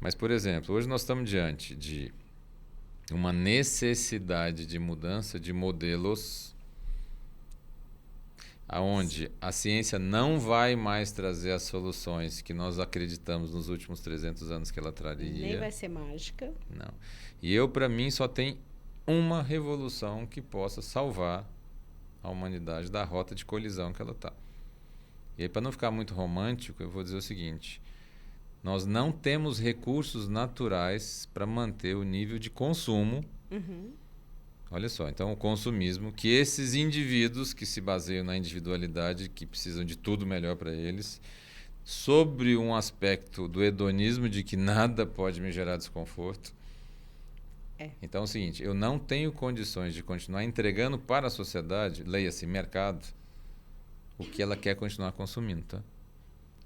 Mas, por exemplo, hoje nós estamos diante de uma necessidade de mudança de modelos aonde a ciência não vai mais trazer as soluções que nós acreditamos nos últimos 300 anos que ela traria. Nem vai ser mágica. Não. E para mim, só tem uma revolução que possa salvar a humanidade da rota de colisão que ela está. E aí, para não ficar muito romântico, eu vou dizer o seguinte: nós não temos recursos naturais para manter o nível de consumo. Olha só, então o consumismo, que esses indivíduos que se baseiam na individualidade, que precisam de tudo melhor para eles, sobre um aspecto do hedonismo de que nada pode me gerar desconforto. Então é o seguinte, eu não tenho condições de continuar entregando para a sociedade, leia-se mercado, o que ela quer continuar consumindo, tá?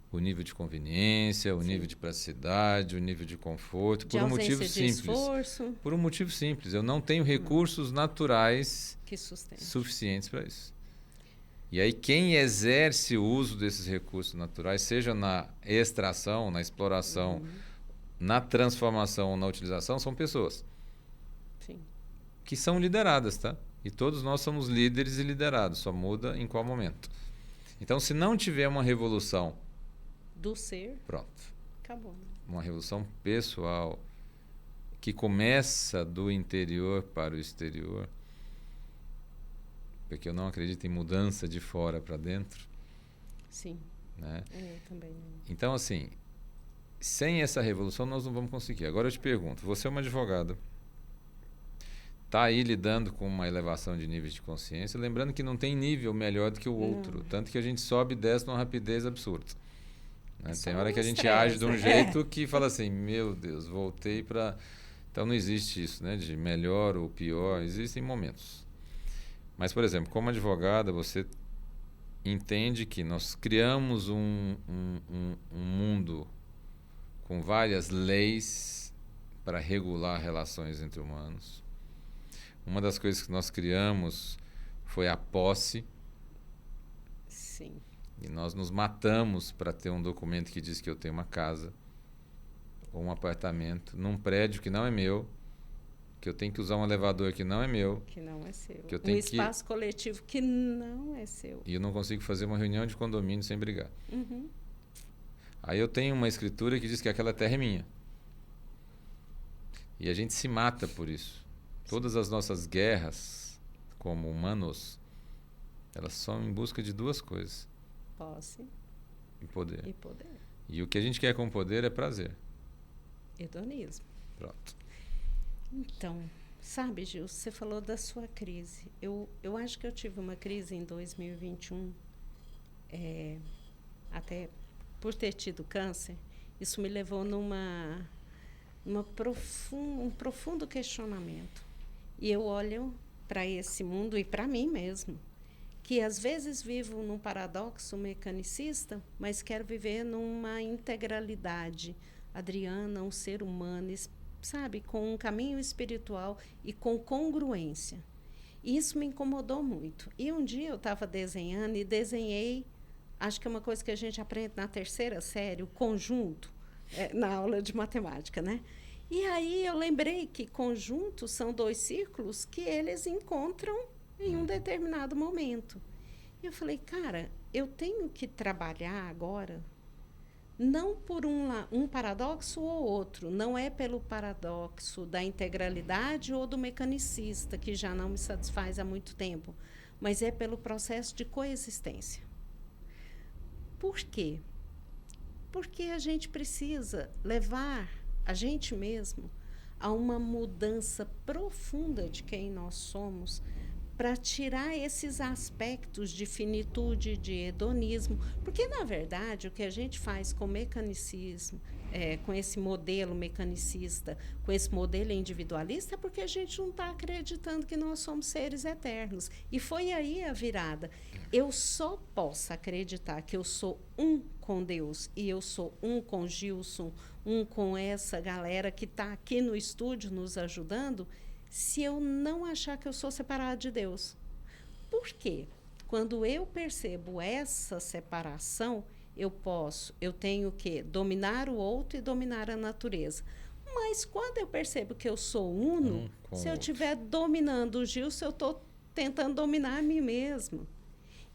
O nível de conveniência, o nível de praticidade, o nível de conforto, por um motivo simples. Esforço. Por um motivo simples, eu não tenho recursos naturais que suficientes para isso. E aí quem exerce o uso desses recursos naturais, seja na extração, na exploração, na transformação ou na utilização, são pessoas. Sim. Que são lideradas, tá? E todos nós somos líderes e liderados, só muda em qual momento. Então, se não tiver uma revolução do ser, pronto. Acabou. Uma revolução pessoal que começa do interior para o exterior, porque eu não acredito em mudança de fora para dentro. Sim. Né? Eu também não. Então, assim, sem essa revolução nós não vamos conseguir. Agora eu te pergunto, você é uma advogada, está aí lidando com uma elevação de níveis de consciência, lembrando que não tem nível melhor do que o outro, tanto que a gente sobe e desce numa rapidez absurda. Né? Tem hora que a gente age de um jeito que fala assim, meu Deus, voltei para... Então não existe isso, né, de melhor ou pior, existem momentos. Mas, por exemplo, como advogada, você entende que nós criamos um mundo com várias leis para regular relações entre humanos. Uma das coisas que nós criamos foi a posse. Sim. E nós nos matamos para ter um documento que diz que eu tenho uma casa ou um apartamento num prédio que não é meu, que eu tenho que usar um elevador que não é meu. Que não é seu. Que eu tenho espaço coletivo que não é seu. E eu não consigo fazer uma reunião de condomínio sem brigar. Aí eu tenho uma escritura que diz que aquela terra é minha. E a gente se mata por isso. Todas as nossas guerras, como humanos, elas são em busca de duas coisas. Posse e poder. E o que a gente quer com poder é prazer. Hedonismo. Pronto. Então, sabe, Gil, você falou da sua crise. Eu acho que eu tive uma crise em 2021, até por ter tido câncer. Isso me levou um profundo questionamento. E eu olho para esse mundo e para mim mesmo, que às vezes vivo num paradoxo mecanicista, mas quero viver numa integralidade. Adriana, um ser humano, sabe, com um caminho espiritual e com congruência. E isso me incomodou muito. E um dia eu estava desenhando e desenhei, acho que é uma coisa que a gente aprende na 3ª série, o conjunto, na aula de matemática, né? E aí eu lembrei que conjuntos são 2 círculos que eles encontram em um determinado momento. E eu falei, cara, eu tenho que trabalhar agora não por um paradoxo ou outro, não é pelo paradoxo da integralidade ou do mecanicista, que já não me satisfaz há muito tempo, mas é pelo processo de coexistência. Por quê? Porque a gente precisa levar a gente mesmo a uma mudança profunda de quem nós somos, para tirar esses aspectos de finitude, de hedonismo, porque, na verdade, o que a gente faz com o mecanicismo, com esse modelo mecanicista, com esse modelo individualista, é porque a gente não está acreditando que nós somos seres eternos. E foi aí a virada. Eu só posso acreditar que eu sou um com Deus, e eu sou um com Gilson, um com essa galera que está aqui no estúdio nos ajudando, se eu não achar que eu sou separada de Deus. Por quê? Quando eu percebo essa separação, eu tenho que dominar o outro e dominar a natureza. Mas quando eu percebo que eu sou uno, se eu estiver dominando o Gilson, eu estou tentando dominar a mim mesma.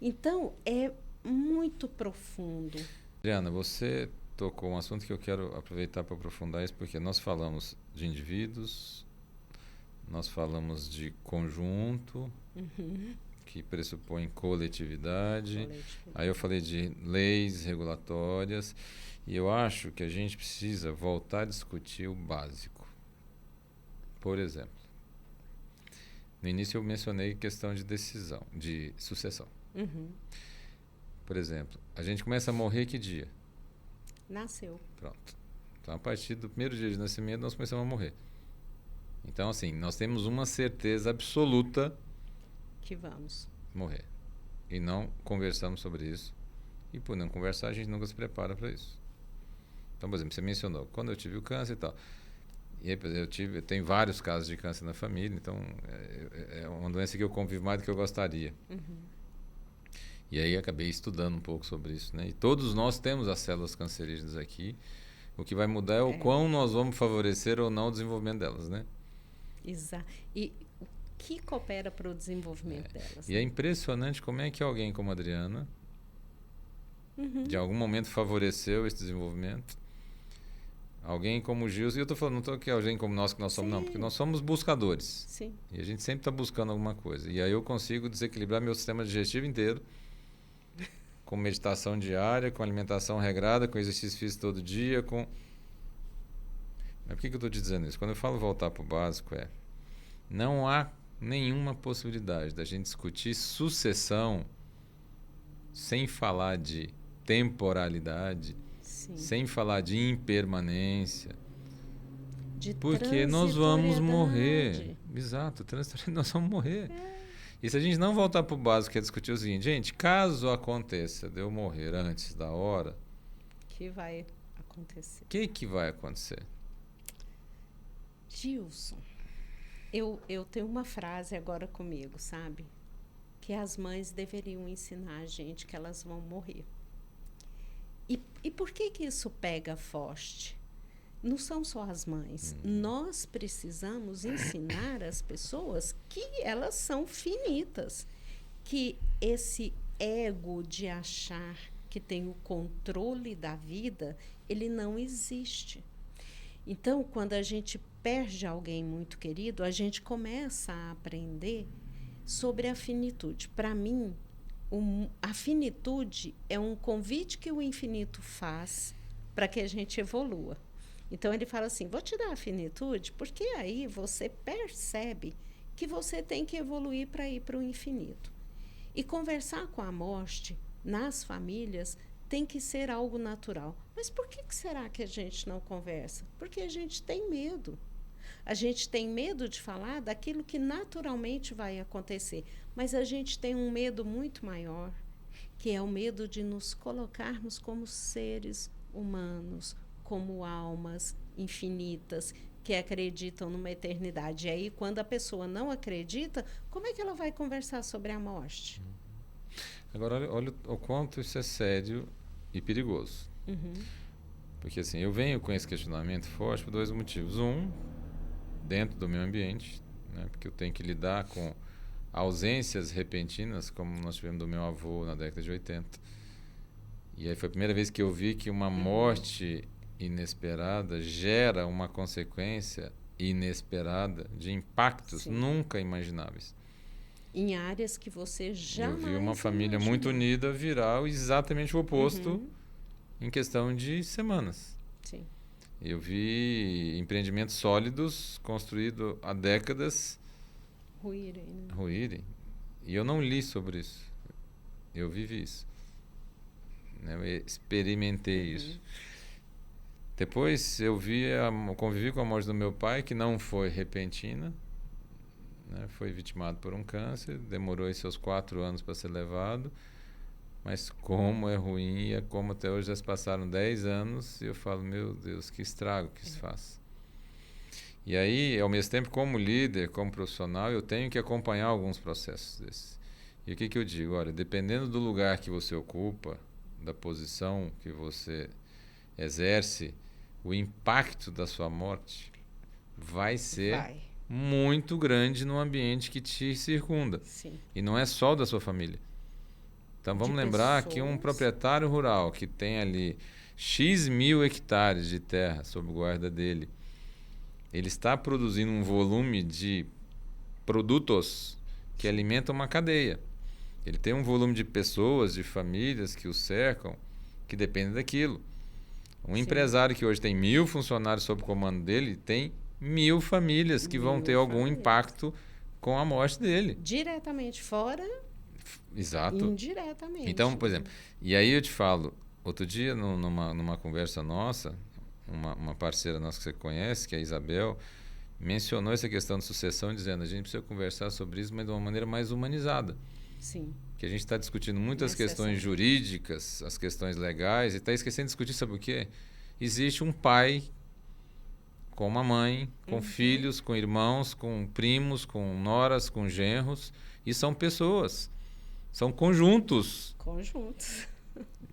Então, é muito profundo. Adriana, você tocou um assunto que eu quero aproveitar para aprofundar isso, porque nós falamos de indivíduos, nós falamos de conjunto, que pressupõe coletividade. Aí eu falei de leis regulatórias. E eu acho que a gente precisa voltar a discutir o básico. Por exemplo, no início eu mencionei questão de decisão, de sucessão. Por exemplo, a gente começa a morrer que dia? Nasceu. Pronto. Então, a partir do primeiro dia de nascimento, nós começamos a morrer. Então, assim, nós temos uma certeza absoluta que vamos morrer. E não conversamos sobre isso. E por não conversar, a gente nunca se prepara para isso. Então, por exemplo, você mencionou, quando eu tive o câncer e tal. E aí, eu tenho vários casos de câncer na família, então é uma doença que eu convivo mais do que eu gostaria. E aí acabei estudando um pouco sobre isso, né? E todos nós temos as células cancerígenas aqui. O que vai mudar é o quão nós vamos favorecer ou não o desenvolvimento delas, né? Exato. E o que coopera para o desenvolvimento delas? E é impressionante como é que alguém como a Adriana, de algum momento favoreceu esse desenvolvimento. Alguém como o Gilson, e eu estou falando, não estou aqui alguém como nós que nós somos, não, porque nós somos buscadores. Sim. E a gente sempre está buscando alguma coisa. E aí eu consigo desequilibrar meu sistema digestivo inteiro, com meditação diária, com alimentação regrada, com exercício físico todo dia, Mas por que eu estou te dizendo isso? Quando eu falo voltar para o básico, não há nenhuma possibilidade da gente discutir sucessão sem falar de temporalidade, Sim. sem falar de impermanência, De porque nós vamos morrer. transitoriedade. Exato, nós vamos morrer. E se a gente não voltar para o básico, que é discutir o seguinte, gente, caso aconteça de eu morrer antes da hora, Que vai acontecer. o que vai acontecer? Gilson, eu tenho uma frase agora comigo, sabe? Que as mães deveriam ensinar a gente que elas vão morrer. E por que isso pega forte? Não são só as mães. Nós precisamos ensinar as pessoas que elas são finitas. Que esse ego de achar que tem o controle da vida, ele não existe. Então, quando a gente perde alguém muito querido, a gente começa a aprender sobre a finitude. Para mim, a finitude é um convite que o infinito faz para que a gente evolua. Então, ele fala assim, vou te dar a finitude, porque aí você percebe que você tem que evoluir para ir para o infinito. E conversar com a morte nas famílias tem que ser algo natural. Mas por que será que a gente não conversa? Porque a gente tem medo. A gente tem medo de falar daquilo que naturalmente vai acontecer. Mas a gente tem um medo muito maior, que é o medo de nos colocarmos como seres humanos, como almas infinitas, que acreditam numa eternidade. E aí, quando a pessoa não acredita, como é que ela vai conversar sobre a morte? Agora, olha o quanto isso é sério e perigoso. Porque assim, eu venho com esse questionamento forte por dois motivos. Um, dentro do meu ambiente, né, porque eu tenho que lidar com ausências repentinas, como nós tivemos do meu avô na década de 80. E aí foi a primeira vez que eu vi que uma morte inesperada gera uma consequência inesperada de impactos nunca imagináveis. Em áreas que você jamais Eu vi uma família muito unida virar exatamente o oposto em questão de semanas. Sim. Eu vi empreendimentos sólidos construídos há décadas ruírem. E eu não li sobre isso. Eu vivi isso. Eu experimentei isso. Depois eu convivi com a morte do meu pai, que não foi repentina, né? Foi vitimado por um câncer, demorou seus 4 anos para ser levado, mas como é ruim, e como até hoje já se passaram 10 anos, e eu falo, meu Deus, que estrago que isso faz. E aí, ao mesmo tempo, como líder, como profissional, eu tenho que acompanhar alguns processos desses. E o que eu digo? Olha, dependendo do lugar que você ocupa, da posição que você exerce, o impacto da sua morte vai ser muito grande no ambiente que te circunda. Sim. E não é só da sua família. Então vamos lembrar que um proprietário rural que tem ali X mil hectares de terra sob guarda dele, ele está produzindo um volume de produtos que alimentam uma cadeia. Ele tem um volume de pessoas, de famílias que o cercam, que dependem daquilo. Um empresário que hoje tem 1.000 funcionários sob comando dele, tem 1.000 famílias que vão ter algum impacto com a morte dele. Diretamente fora, exato. Indiretamente. Então, por exemplo, e aí eu te falo, outro dia numa conversa nossa, uma parceira nossa que você conhece, que é a Isabel, mencionou essa questão de sucessão, dizendo a gente precisa conversar sobre isso, mas de uma maneira mais humanizada. Sim. Que a gente está discutindo muitas questões jurídicas, as questões legais, e está esquecendo de discutir, sabe o quê? Existe um pai com uma mãe, com filhos, com irmãos, com primos, com noras, com genros, e são pessoas, são conjuntos.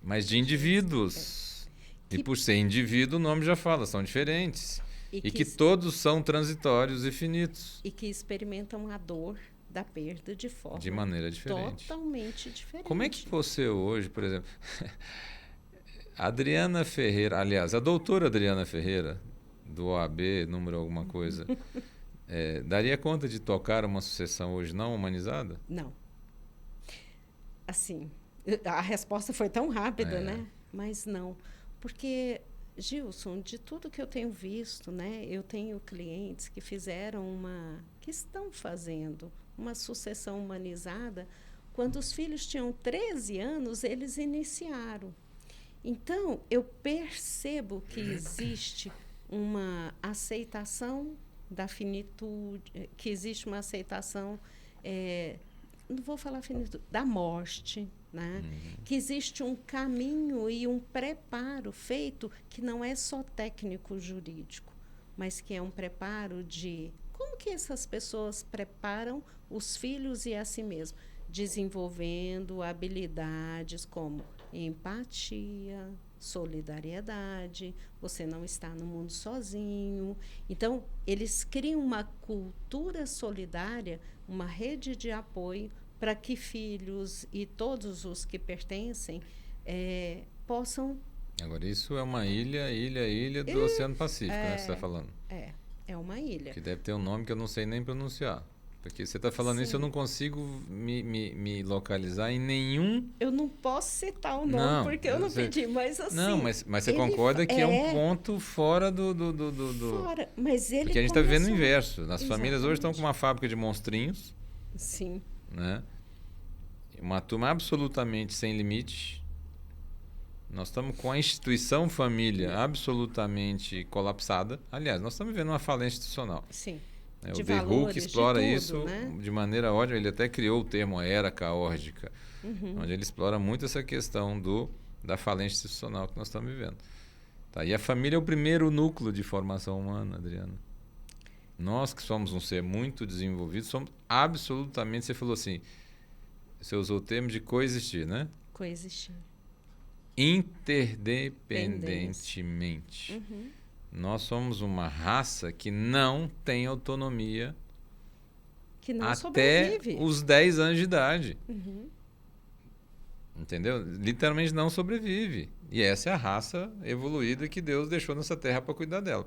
Mas de indivíduos. E por ser indivíduo, o nome já fala, são diferentes. E que todos são transitórios e finitos. E que experimentam a dor da perda de maneira diferente. Totalmente diferente. Como é que você hoje, por exemplo, Adriana Ferreira, aliás, a doutora Adriana Ferreira, do OAB, número alguma coisa, daria conta de tocar uma sucessão hoje não humanizada? Não. Assim, a resposta foi tão rápida, né? Mas não. Porque Gilson, de tudo que eu tenho visto, né, eu tenho clientes que que estão fazendo uma sucessão humanizada. Quando os filhos tinham 13 anos, eles iniciaram. Então, eu percebo que existe uma aceitação da finitude, que existe uma aceitação, não vou falar finitude, da morte, né? Que existe um caminho e um preparo feito que não é só técnico-jurídico, mas que é um preparo de como que essas pessoas preparam os filhos e a si mesmos, desenvolvendo habilidades como empatia, solidariedade, você não está no mundo sozinho. Então, eles criam uma cultura solidária, uma rede de apoio para que filhos e todos os que pertencem possam... Agora, isso é uma ilha do Oceano Pacífico, né, que você está falando. É uma ilha. Que deve ter um nome que eu não sei nem pronunciar. Porque você está falando isso, eu não consigo me localizar em nenhum... Eu não posso citar o nome, porque eu não pedi, mas assim... Não, mas você concorda que é um ponto fora do... Fora, mas ele porque a gente está vivendo o inverso. As Exatamente. famílias hoje estão com uma fábrica de monstrinhos. Sim. Né? Uma turma absolutamente sem limite. Nós estamos com a instituição família absolutamente colapsada. Aliás, nós estamos vivendo uma falência institucional. Sim. O The Hook explora isso, né, de maneira ótima. Ele até criou o termo era caórdica, onde ele explora muito essa questão da falência institucional que nós estamos vivendo. Tá? E a família é o primeiro núcleo de formação humana, Adriana. Nós que somos um ser muito desenvolvido, somos absolutamente... Você falou assim, você usou o termo de coexistir, né? Coexistir. Interdependentemente. Nós somos uma raça que não tem autonomia, que não até sobrevive. Os 10 anos de idade. Entendeu? Literalmente não sobrevive. E essa é a raça evoluída que Deus deixou nessa terra para cuidar dela.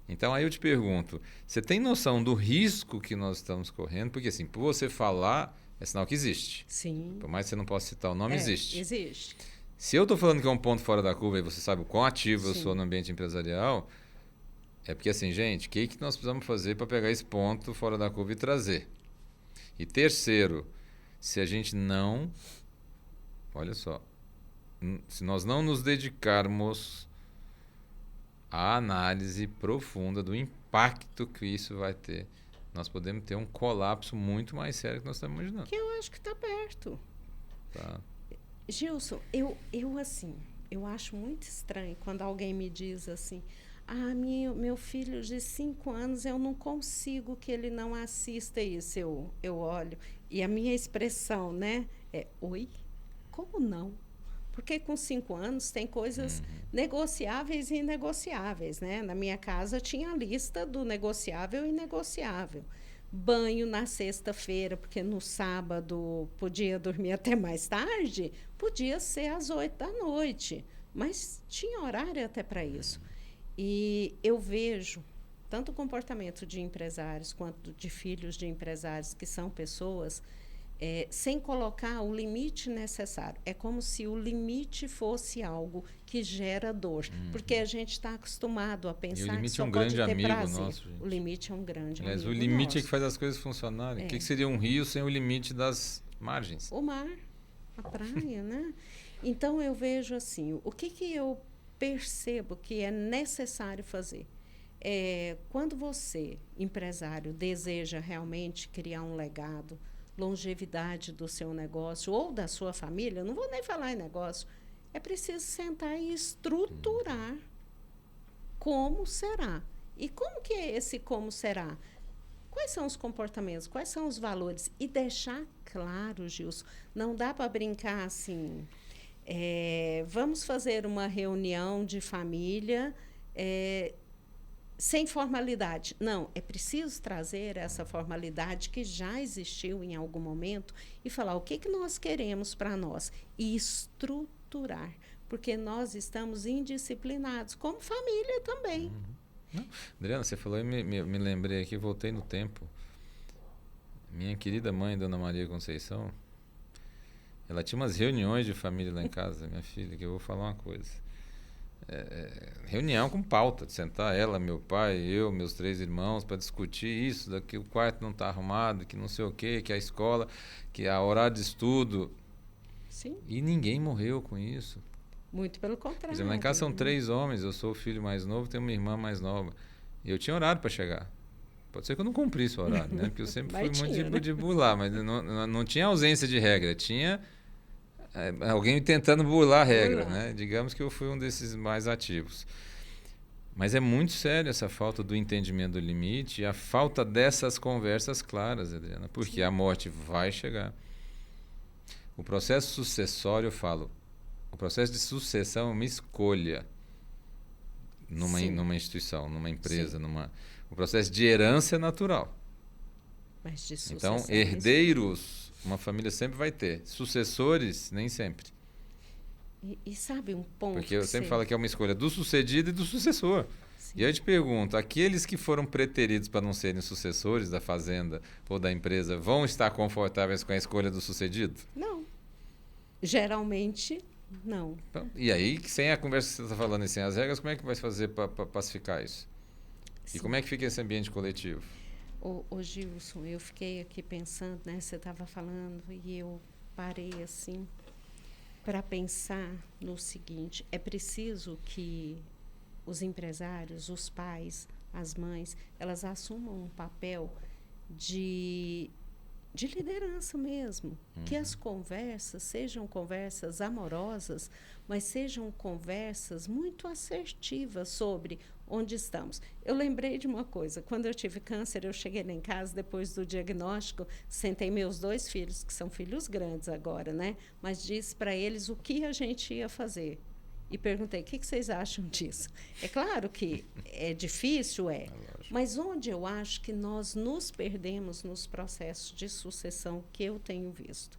Então aí eu te pergunto, você tem noção do risco que nós estamos correndo? Porque assim, por você falar, é sinal que existe. Sim. Por mais que você não possa citar o nome, existe. Existe. Se eu estou falando que é um ponto fora da curva e você sabe o quão ativo eu sou no ambiente empresarial, é porque assim, gente, o que nós precisamos fazer para pegar esse ponto fora da curva e trazer? E terceiro, se a gente não... Olha só, se nós não nos dedicarmos à análise profunda do impacto que isso vai ter, nós podemos ter um colapso muito mais sério que nós estamos imaginando. Que eu acho que está perto. Tá. Gilson, assim, eu acho muito estranho quando alguém me diz assim, meu filho de 5 anos, eu não consigo que ele não assista isso. Eu olho, e a minha expressão, né, oi? Como não? Porque com 5 anos tem coisas negociáveis e inegociáveis, né? Na minha casa tinha a lista do negociável e inegociável. Banho na sexta-feira, porque no sábado podia dormir até mais tarde, podia ser às 8 da noite, mas tinha horário até para isso. E eu vejo tanto o comportamento de empresários quanto de filhos de empresários que são pessoas sem colocar o limite necessário. É como se o limite fosse algo que gera dor, porque a gente está acostumado a pensar que só pode ter prazer. Nosso, o limite é um grande Aliás, amigo o limite nosso. É que faz as coisas funcionarem. O que seria um rio sem o limite das margens? O mar, a praia, né? Então, eu vejo assim, o que eu percebo que é necessário fazer? Quando você, empresário, deseja realmente criar um legado, longevidade do seu negócio ou da sua família, não vou nem falar em negócio, é preciso sentar e estruturar como será. E como que é esse como será? Quais são os comportamentos, quais são os valores? E deixar claro, Gilson, não dá para brincar assim, vamos fazer uma reunião de família sem formalidade. Não, é preciso trazer essa formalidade que já existiu em algum momento e falar o que nós queremos para nós e estruturar, porque nós estamos indisciplinados, como família também. Adriana, você falou e me lembrei aqui, voltei no tempo. Minha querida mãe, Dona Maria Conceição, ela tinha umas reuniões de família lá em casa, minha filha, que eu vou falar uma coisa. reunião com pauta, de sentar ela, meu pai, eu, meus 3 irmãos, para discutir isso, que o quarto não está arrumado, que não sei o quê, que a escola, que a horário de estudo. Sim. E ninguém morreu com isso. Muito pelo contrário. Por exemplo, lá em casa são 3 homens, eu sou o filho mais novo, tenho uma irmã mais nova. E eu tinha horário para chegar. Pode ser que eu não cumprisse o horário, né? Porque eu sempre fui muito de burlar, mas não tinha ausência de regra, tinha alguém tentando burlar a regra, né? Digamos que eu fui um desses mais ativos. Mas é muito sério essa falta do entendimento do limite e a falta dessas conversas claras, Adriana, porque a morte vai chegar. O processo sucessório, eu falo, o processo de sucessão é uma escolha numa instituição, numa empresa, o processo de herança é natural. Mas de sucessão, então, herdeiros, uma família sempre vai ter. Sucessores, nem sempre. E sabe um ponto... Porque eu sempre falo que é uma escolha do sucedido e do sucessor. Sim. E eu te pergunto, aqueles que foram preteridos para não serem sucessores da fazenda ou da empresa, vão estar confortáveis com a escolha do sucedido? Não. Geralmente, não. Então, e aí, sem a conversa que você está falando e sem as regras, como é que vai fazer para pacificar isso? Sim. E como é que fica esse ambiente coletivo? Ô Gilson, eu fiquei aqui pensando, né? Você estava falando e eu parei assim para pensar no seguinte: é preciso que os empresários, os pais, as mães, elas assumam um papel de liderança mesmo. Que as conversas sejam conversas amorosas, mas sejam conversas muito assertivas sobre onde estamos. Eu lembrei de uma coisa. Quando eu tive câncer, eu cheguei lá em casa, depois do diagnóstico, sentei meus 2 filhos, que são filhos grandes agora, né? Mas disse para eles o que a gente ia fazer. E perguntei, o que vocês acham disso? É claro que é difícil, mas onde eu acho que nós nos perdemos nos processos de sucessão que eu tenho visto.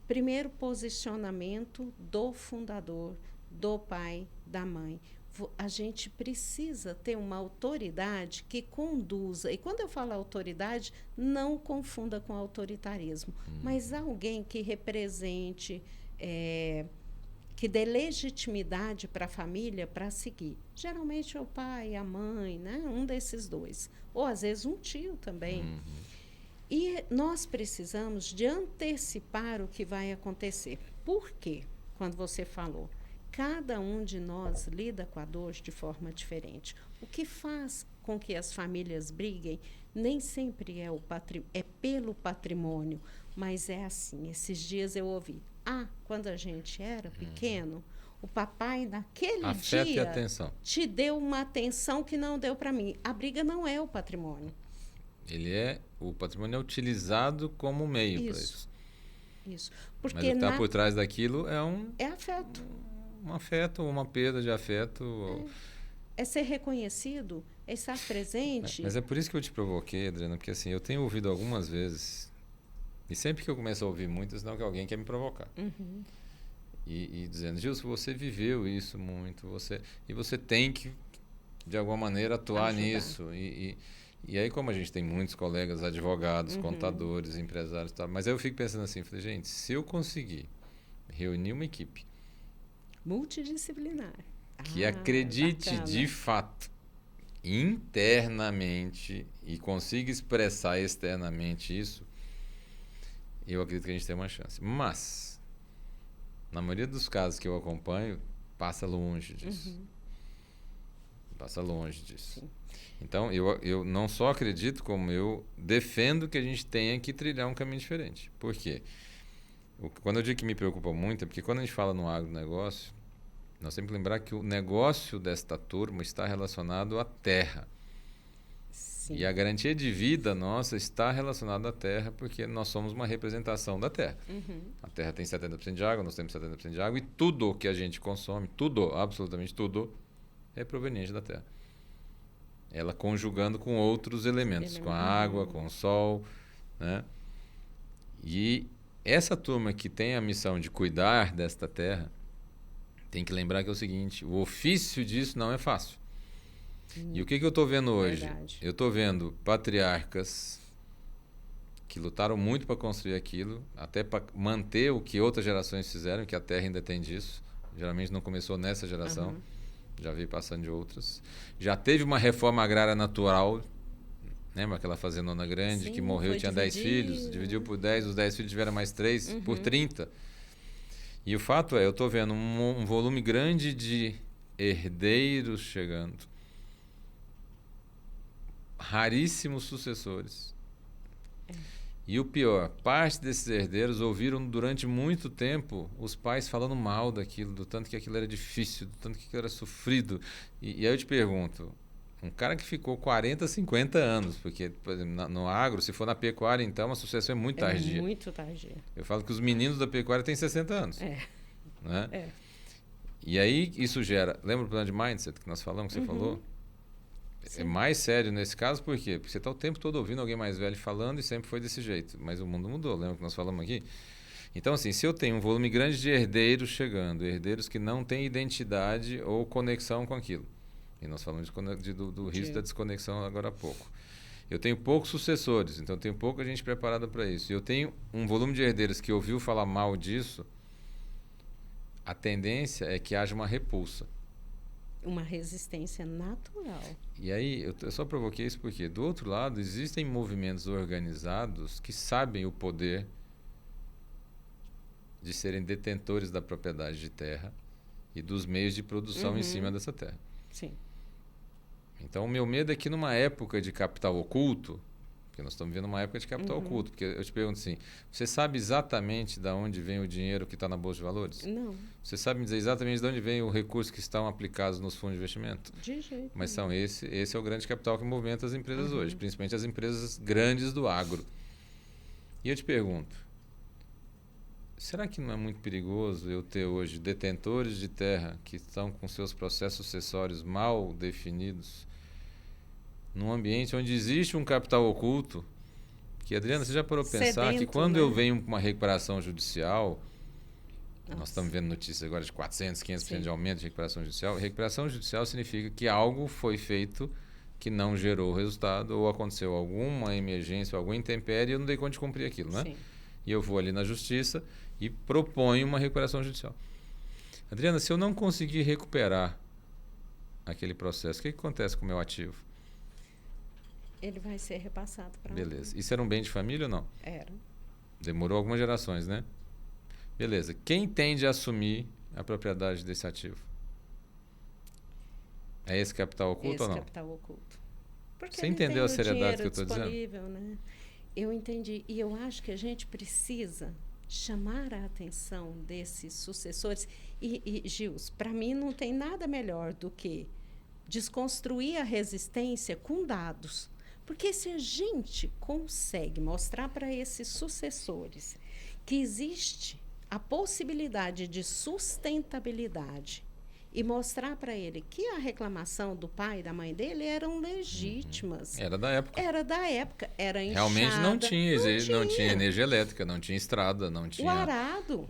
Primeiro, posicionamento do fundador, do pai, da mãe. A gente precisa ter uma autoridade que conduza. E quando eu falo autoridade, não confunda com autoritarismo, mas alguém que represente... que dê legitimidade para a família para seguir. Geralmente é o pai, a mãe, né? Um desses 2. Ou, às vezes, um tio também. E nós precisamos de antecipar o que vai acontecer. Por quê? Quando você falou, cada um de nós lida com a dor de forma diferente. O que faz com que as famílias briguem nem sempre é pelo patrimônio, mas é assim. Esses dias eu ouvi, quando a gente era pequeno, o papai naquele Afeto dia e atenção. Te deu uma atenção que não deu para mim. A briga não é o patrimônio. O patrimônio é utilizado como meio para isso. Isso. Porque mas o que está por trás daquilo é afeto. Um afeto, uma perda de afeto. É ser reconhecido, é estar presente. Mas é por isso que eu te provoquei, Adriana, porque assim, eu tenho ouvido algumas vezes, e sempre que eu começo a ouvir muito, senão que alguém quer me provocar. E dizendo, Gilson, você viveu isso muito, e você tem que, de alguma maneira, atuar nisso. E aí, como a gente tem muitos colegas advogados, contadores, empresários, tal, mas aí eu fico pensando assim, falei, gente, se eu conseguir reunir uma equipe multidisciplinar que acredite de fato internamente e consiga expressar externamente isso, eu acredito que a gente tem uma chance. Mas, na maioria dos casos que eu acompanho, passa longe disso. Passa longe disso. Sim. Então, eu não só acredito, como eu defendo que a gente tenha que trilhar um caminho diferente. Por quê? Quando eu digo que me preocupa muito, é porque quando a gente fala no agronegócio, nós temos que lembrar que o negócio desta turma está relacionado à terra. Sim. E a garantia de vida nossa está relacionada à terra, porque nós somos uma representação da terra. A terra tem 70% de água, nós temos 70% de água, e tudo que a gente consome, tudo, absolutamente tudo, é proveniente da terra. Ela conjugando com outros elementos, com a água, com o sol, né? E essa turma que tem a missão de cuidar desta terra, tem que lembrar que é o seguinte, o ofício disso não é fácil. E o que eu estou vendo hoje? Verdade. Eu estou vendo patriarcas que lutaram muito para construir aquilo, até para manter o que outras gerações fizeram, que a terra ainda tem disso. Geralmente não começou nessa geração. já veio passando de outras. Já teve uma reforma agrária natural, lembra aquela fazendona grande, Sim, que morreu, tinha 10 filhos, dividiu por 10, os 10 filhos tiveram mais 3, por 30. E o fato é, eu estou vendo um volume grande de herdeiros chegando. Raríssimos sucessores. E o pior, parte desses herdeiros ouviram durante muito tempo os pais falando mal daquilo, do tanto que aquilo era difícil, do tanto que aquilo era sofrido. E aí eu te pergunto, um cara que ficou 40, 50 anos, porque, por exemplo, no agro, se for na pecuária, então, a sucessão é muito tardia. É muito tardia. Eu falo que os meninos da pecuária têm 60 anos. Né? E aí isso gera... Lembra o plano de mindset que nós falamos, que você falou? Sim. É mais sério nesse caso, por quê? Porque você está o tempo todo ouvindo alguém mais velho falando e sempre foi desse jeito. Mas o mundo mudou, lembra que nós falamos aqui? Então, assim, se eu tenho um volume grande de herdeiros chegando, herdeiros que não têm identidade ou conexão com aquilo, e nós falamos do risco da desconexão agora há pouco. Eu tenho poucos sucessores, então eu tenho pouca gente preparada para isso. E eu tenho um volume de herdeiros que ouviu falar mal disso, a tendência é que haja uma repulsa. Uma resistência natural. E aí, eu só provoquei isso porque, do outro lado, existem movimentos organizados que sabem o poder de serem detentores da propriedade de terra e dos meios de produção em cima dessa terra. Sim. Então, o meu medo é que numa época de capital oculto, porque nós estamos vivendo uma época de capital oculto, porque eu te pergunto assim, você sabe exatamente de onde vem o dinheiro que está na Bolsa de Valores? Não. Você sabe me dizer exatamente de onde vem o recurso que estão aplicados nos fundos de investimento? De jeito Mas esse é o grande capital que movimenta as empresas hoje, principalmente as empresas grandes do agro. E eu te pergunto, será que não é muito perigoso eu ter hoje detentores de terra que estão com seus processos sucessórios mal definidos, num ambiente onde existe um capital oculto, que, Adriana, você já parou para pensar que quando eu venho com uma recuperação judicial, nós estamos vendo notícias agora de 400%, 500% de aumento de recuperação judicial. Recuperação judicial significa que algo foi feito que não gerou resultado ou aconteceu alguma emergência, alguma intempérie e eu não dei conta de cumprir aquilo, né? Sim. E eu vou ali na justiça e proponho uma recuperação judicial. Adriana, se eu não conseguir recuperar aquele processo, o que acontece com o meu ativo? Ele vai ser repassado para Beleza. Isso era um bem de família ou não? Era. Demorou algumas gerações, né? Beleza. Quem tende a assumir a propriedade desse ativo? É esse capital oculto ou não? Esse capital oculto. Porque você entendeu a seriedade que eu estou dizendo? Né? Eu entendi. E eu acho que a gente precisa chamar a atenção desses sucessores. E Gils, para mim não tem nada melhor do que desconstruir a resistência com dados. Porque se a gente consegue mostrar para esses sucessores que existe a possibilidade de sustentabilidade e mostrar para ele que a reclamação do pai e da mãe dele eram legítimas. Era da época. Era da época. Era enxada. Realmente não tinha energia elétrica, não tinha estrada, não tinha... O arado.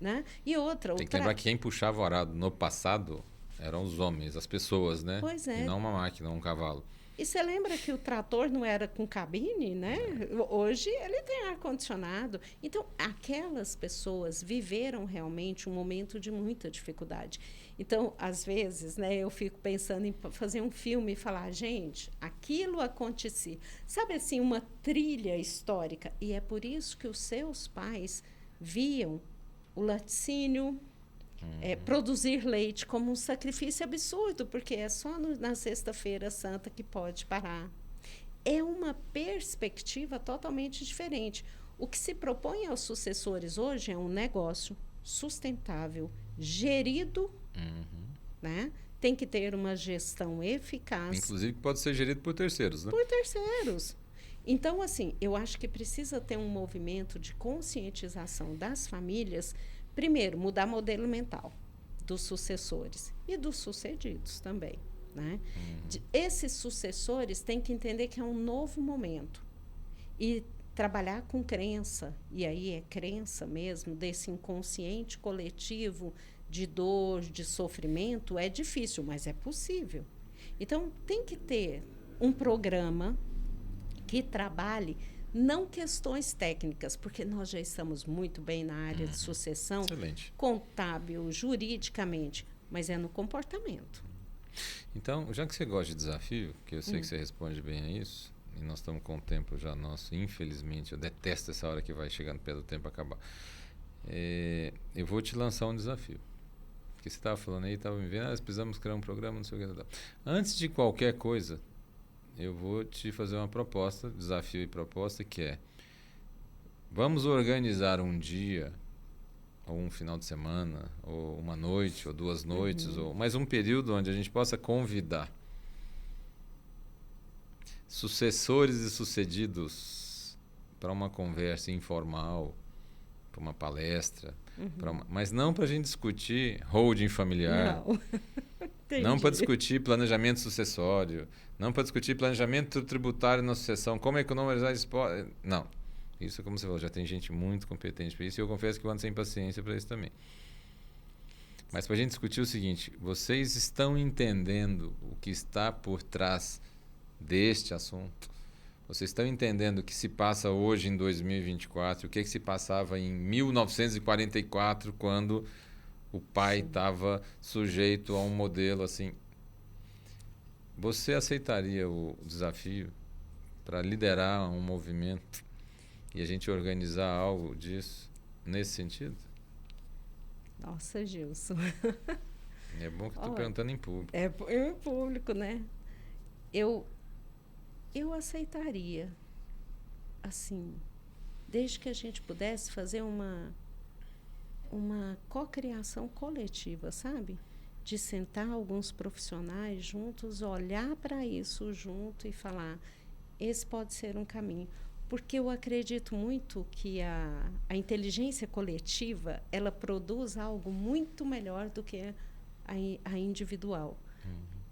Né? E outra... Tem que lembrar que quem puxava o arado no passado eram os homens, as pessoas, né? Pois é. E não uma máquina, um cavalo. E você lembra que o trator não era com cabine, né? Hoje ele tem ar-condicionado. Então, aquelas pessoas viveram realmente um momento de muita dificuldade. Então, às vezes, né, eu fico pensando em fazer um filme e falar, gente, aquilo acontecia. Sabe assim, uma trilha histórica. E é por isso que os seus pais viam o laticínio, produzir leite como um sacrifício absurdo, porque é só na Sexta-feira Santa que pode parar. É uma perspectiva totalmente diferente. O que se propõe aos sucessores hoje é um negócio sustentável, gerido, né? Tem que ter uma gestão eficaz. Inclusive pode ser gerido por terceiros, né? Por terceiros. Então, assim, eu acho que precisa ter um movimento de conscientização das famílias. Primeiro, mudar modelo mental dos sucessores e dos sucedidos também. Né? Esses sucessores têm que entender que é um novo momento e trabalhar com crença, e aí é crença mesmo, desse inconsciente coletivo de dor, de sofrimento, é difícil, mas é possível. Então, tem que ter um programa que trabalhe não questões técnicas, porque nós já estamos muito bem na área de sucessão, excelente, contábil, juridicamente, mas é no comportamento. Então, já que você gosta de desafio, que eu sei que você responde bem a isso, e nós estamos com o tempo já nosso, infelizmente, eu detesto essa hora que vai chegando perto do tempo acabar. Eu vou te lançar um desafio. Porque você estava falando aí, estava me vendo, nós precisamos criar um programa, não sei o que. Antes de qualquer coisa, eu vou te fazer uma proposta, desafio e proposta, que é: vamos organizar um dia, ou um final de semana, ou uma noite, ou 2 noites, ou mais um período onde a gente possa convidar sucessores e sucedidos para uma conversa informal, para uma palestra, mas não para a gente discutir holding familiar, não para discutir planejamento sucessório, não para discutir planejamento tributário na sucessão, como economizar esporte. Não. Isso, como você falou, já tem gente muito competente para isso, e eu confesso que eu ando sem paciência para isso também. Mas para a gente discutir o seguinte: vocês estão entendendo o que está por trás deste assunto? Vocês estão entendendo o que se passa hoje em 2024, o que se passava em 1944, quando o pai estava sujeito a um modelo assim? Você aceitaria o desafio para liderar um movimento e a gente organizar algo disso nesse sentido? Nossa, Gilson. É bom que eu estou perguntando em público. É em público, né? Eu aceitaria, assim, desde que a gente pudesse fazer uma cocriação coletiva, sabe? De sentar alguns profissionais juntos, olhar para isso junto e falar: esse pode ser um caminho. Porque eu acredito muito que a inteligência coletiva, ela produz algo muito melhor do que a individual.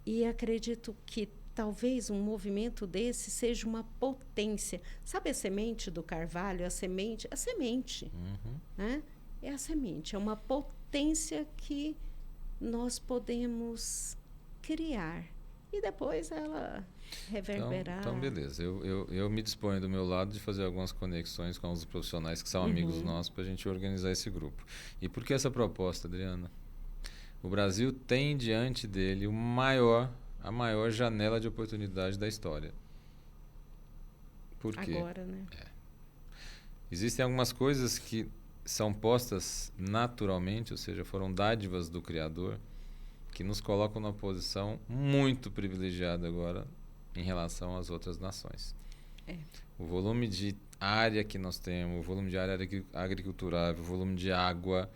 E acredito que talvez um movimento desse seja uma potência. Sabe a semente do carvalho? A semente, né? É a semente, é uma potência que nós podemos criar. E depois ela reverberar. Então beleza. Eu me disponho do meu lado de fazer algumas conexões com os profissionais que são amigos nossos para a gente organizar esse grupo. E por que essa proposta, Adriana? O Brasil tem diante dele a maior janela de oportunidade da história. Por quê? Agora, né? Existem algumas coisas que são postas naturalmente, ou seja, foram dádivas do Criador, que nos colocam numa posição muito privilegiada agora em relação às outras nações. O volume de área que nós temos, o volume de área agricultural, o volume de água,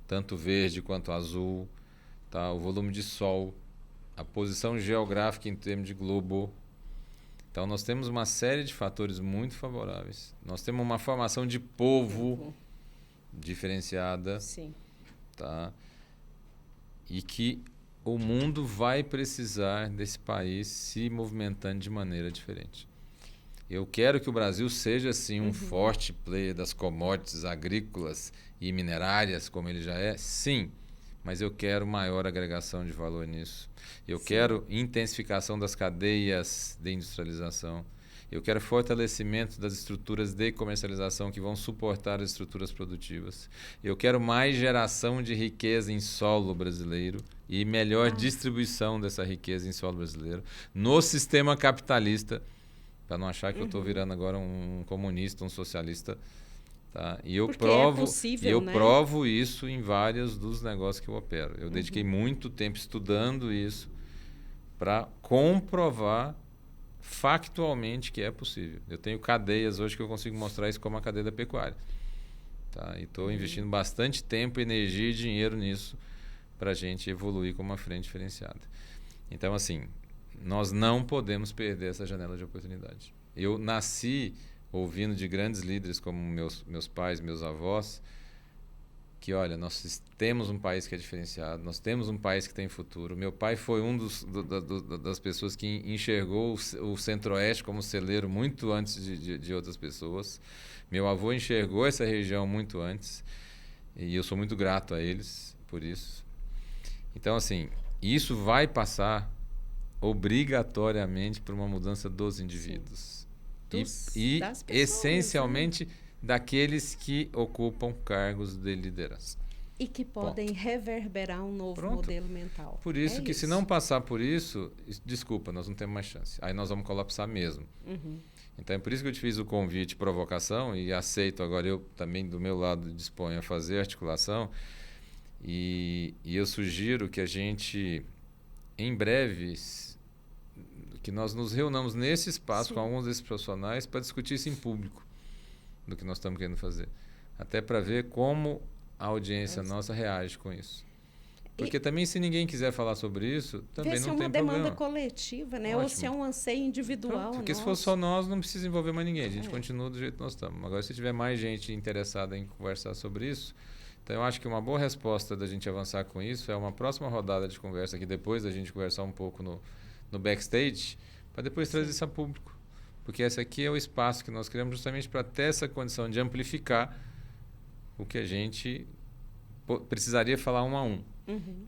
tanto verde quanto azul, tá? O volume de sol, a posição geográfica em termos de globo. Então, nós temos uma série de fatores muito favoráveis. Nós temos uma formação de povo diferenciada. Sim. Tá? E que o mundo vai precisar desse país se movimentando de maneira diferente. Eu quero que o Brasil seja, sim, um forte player das commodities agrícolas e minerárias, como ele já é, sim. Mas eu quero maior agregação de valor nisso. Eu quero intensificação das cadeias de industrialização. Eu quero fortalecimento das estruturas de comercialização que vão suportar as estruturas produtivas. Eu quero mais geração de riqueza em solo brasileiro e melhor distribuição dessa riqueza em solo brasileiro no sistema capitalista, para não achar que eu estou virando agora um comunista, um socialista. Tá? E eu provo isso em vários dos negócios que eu opero. Eu dediquei muito tempo estudando isso para comprovar factualmente que é possível. Eu tenho cadeias hoje que eu consigo mostrar isso como a cadeia da pecuária. Tá? E estou investindo bastante tempo, energia e dinheiro nisso para a gente evoluir com uma frente diferenciada. Então, assim, nós não podemos perder essa janela de oportunidade. Eu nasci ouvindo de grandes líderes como meus pais, meus avós, que, olha, nós temos um país que é diferenciado, nós temos um país que tem futuro. Meu pai foi das pessoas que enxergou o Centro-Oeste como celeiro muito antes de outras pessoas. Meu avô enxergou essa região muito antes e eu sou muito grato a eles por isso. Então, assim, isso vai passar obrigatoriamente por uma mudança dos indivíduos. E essencialmente daqueles que ocupam cargos de liderança. E que podem reverberar um novo modelo mental. Por isso que se não passar por isso, desculpa, nós não temos mais chance. Aí nós vamos colapsar mesmo. Então é por isso que eu te fiz o convite, provocação, e aceito agora, eu também do meu lado disponho a fazer articulação. E eu sugiro que a gente, em breve, que nós nos reunamos nesse espaço com alguns desses profissionais para discutir isso em público, do que nós estamos querendo fazer. Até para ver como a audiência nossa reage com isso. Porque também, se ninguém quiser falar sobre isso, também não tem problema. Se é uma demanda coletiva, né? Ou se é um anseio individual. Porque se for só nós, não precisa envolver mais ninguém. A gente continua do jeito que nós estamos. Agora, se tiver mais gente interessada em conversar sobre isso, então eu acho que uma boa resposta da gente avançar com isso é uma próxima rodada de conversa, que depois da gente conversar um pouco no backstage, para depois trazer isso a público. Porque esse aqui é o espaço que nós criamos justamente para ter essa condição de amplificar o que a gente precisaria falar um a um.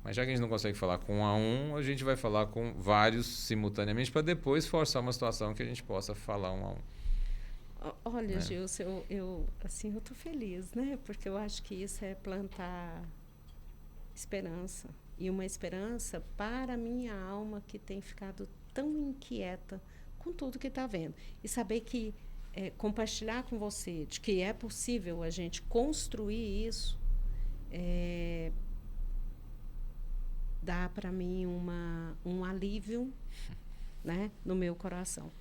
Mas já que a gente não consegue falar com um a um, a gente vai falar com vários simultaneamente para depois forçar uma situação que a gente possa falar um a um. Olha, Gilson, eu estou feliz, né? Porque eu acho que isso é plantar esperança. E uma esperança para a minha alma que tem ficado tão inquieta com tudo que está vendo. E saber que compartilhar com você de que é possível a gente construir isso, dá para mim um alívio, né, no meu coração.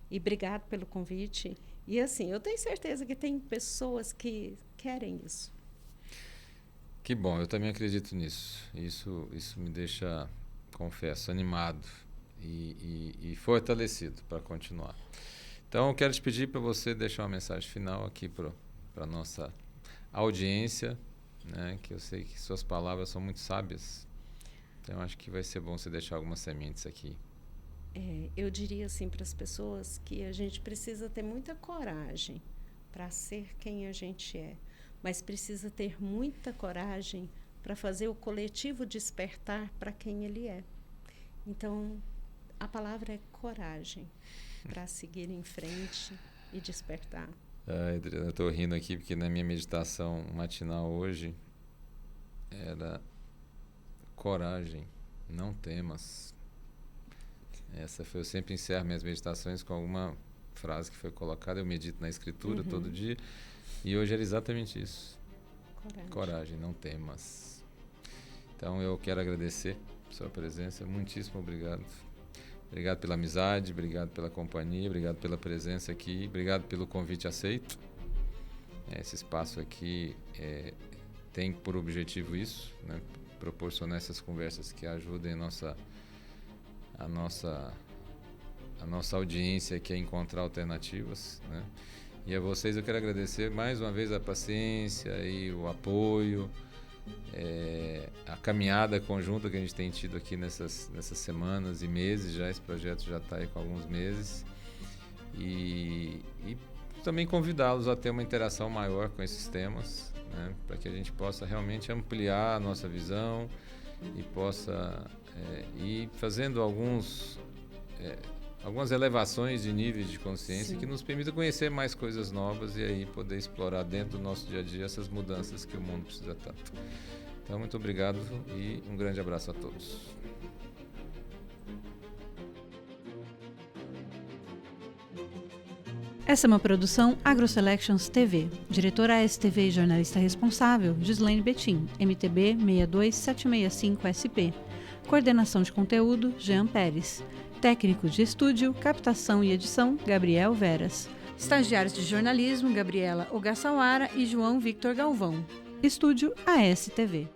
E obrigado pelo convite. E assim, eu tenho certeza que tem pessoas que querem isso. Que bom, eu também acredito nisso. Isso me deixa, confesso, animado e fortalecido para continuar. Então, eu quero te pedir para você deixar uma mensagem final aqui para a nossa audiência, né, que eu sei que suas palavras são muito sábias. Então, eu acho que vai ser bom você deixar algumas sementes aqui. Eu diria assim para as pessoas que a gente precisa ter muita coragem para ser quem a gente é, mas precisa ter muita coragem para fazer o coletivo despertar para quem ele é. Então, a palavra é coragem para seguir em frente e despertar. Adriana, eu estou rindo aqui porque na minha meditação matinal hoje era coragem, não temas. Eu sempre encerro minhas meditações com alguma frase que foi colocada. Eu medito na escritura todo dia e hoje era exatamente isso. Coragem, não temas. Então eu quero agradecer a sua presença, muitíssimo obrigado. Obrigado pela amizade, obrigado pela companhia, obrigado pela presença aqui, obrigado pelo convite aceito. Esse espaço aqui tem por objetivo isso, né? Proporcionar essas conversas que ajudem a nossa audiência aqui a encontrar alternativas, né? E a vocês eu quero agradecer mais uma vez a paciência e o apoio, a caminhada conjunta que a gente tem tido aqui nessas semanas e meses já. Esse projeto já está aí com alguns meses e também convidá-los a ter uma interação maior com esses temas, né, para que a gente possa realmente ampliar a nossa visão e possa ir fazendo algumas elevações de níveis de consciência. Sim. Que nos permita conhecer mais coisas novas e aí poder explorar dentro do nosso dia a dia essas mudanças que o mundo precisa tanto. Então, muito obrigado e um grande abraço a todos. Essa é uma produção AgroSelections TV. Diretora ASTV e jornalista responsável, Gislaine Betim, MTB 62765SP. Coordenação de conteúdo, Jean Pérez. Técnico de estúdio, captação e edição, Gabriel Veras. Estagiários de jornalismo, Gabriela Ogassawara e João Victor Galvão. Estúdio ASTV.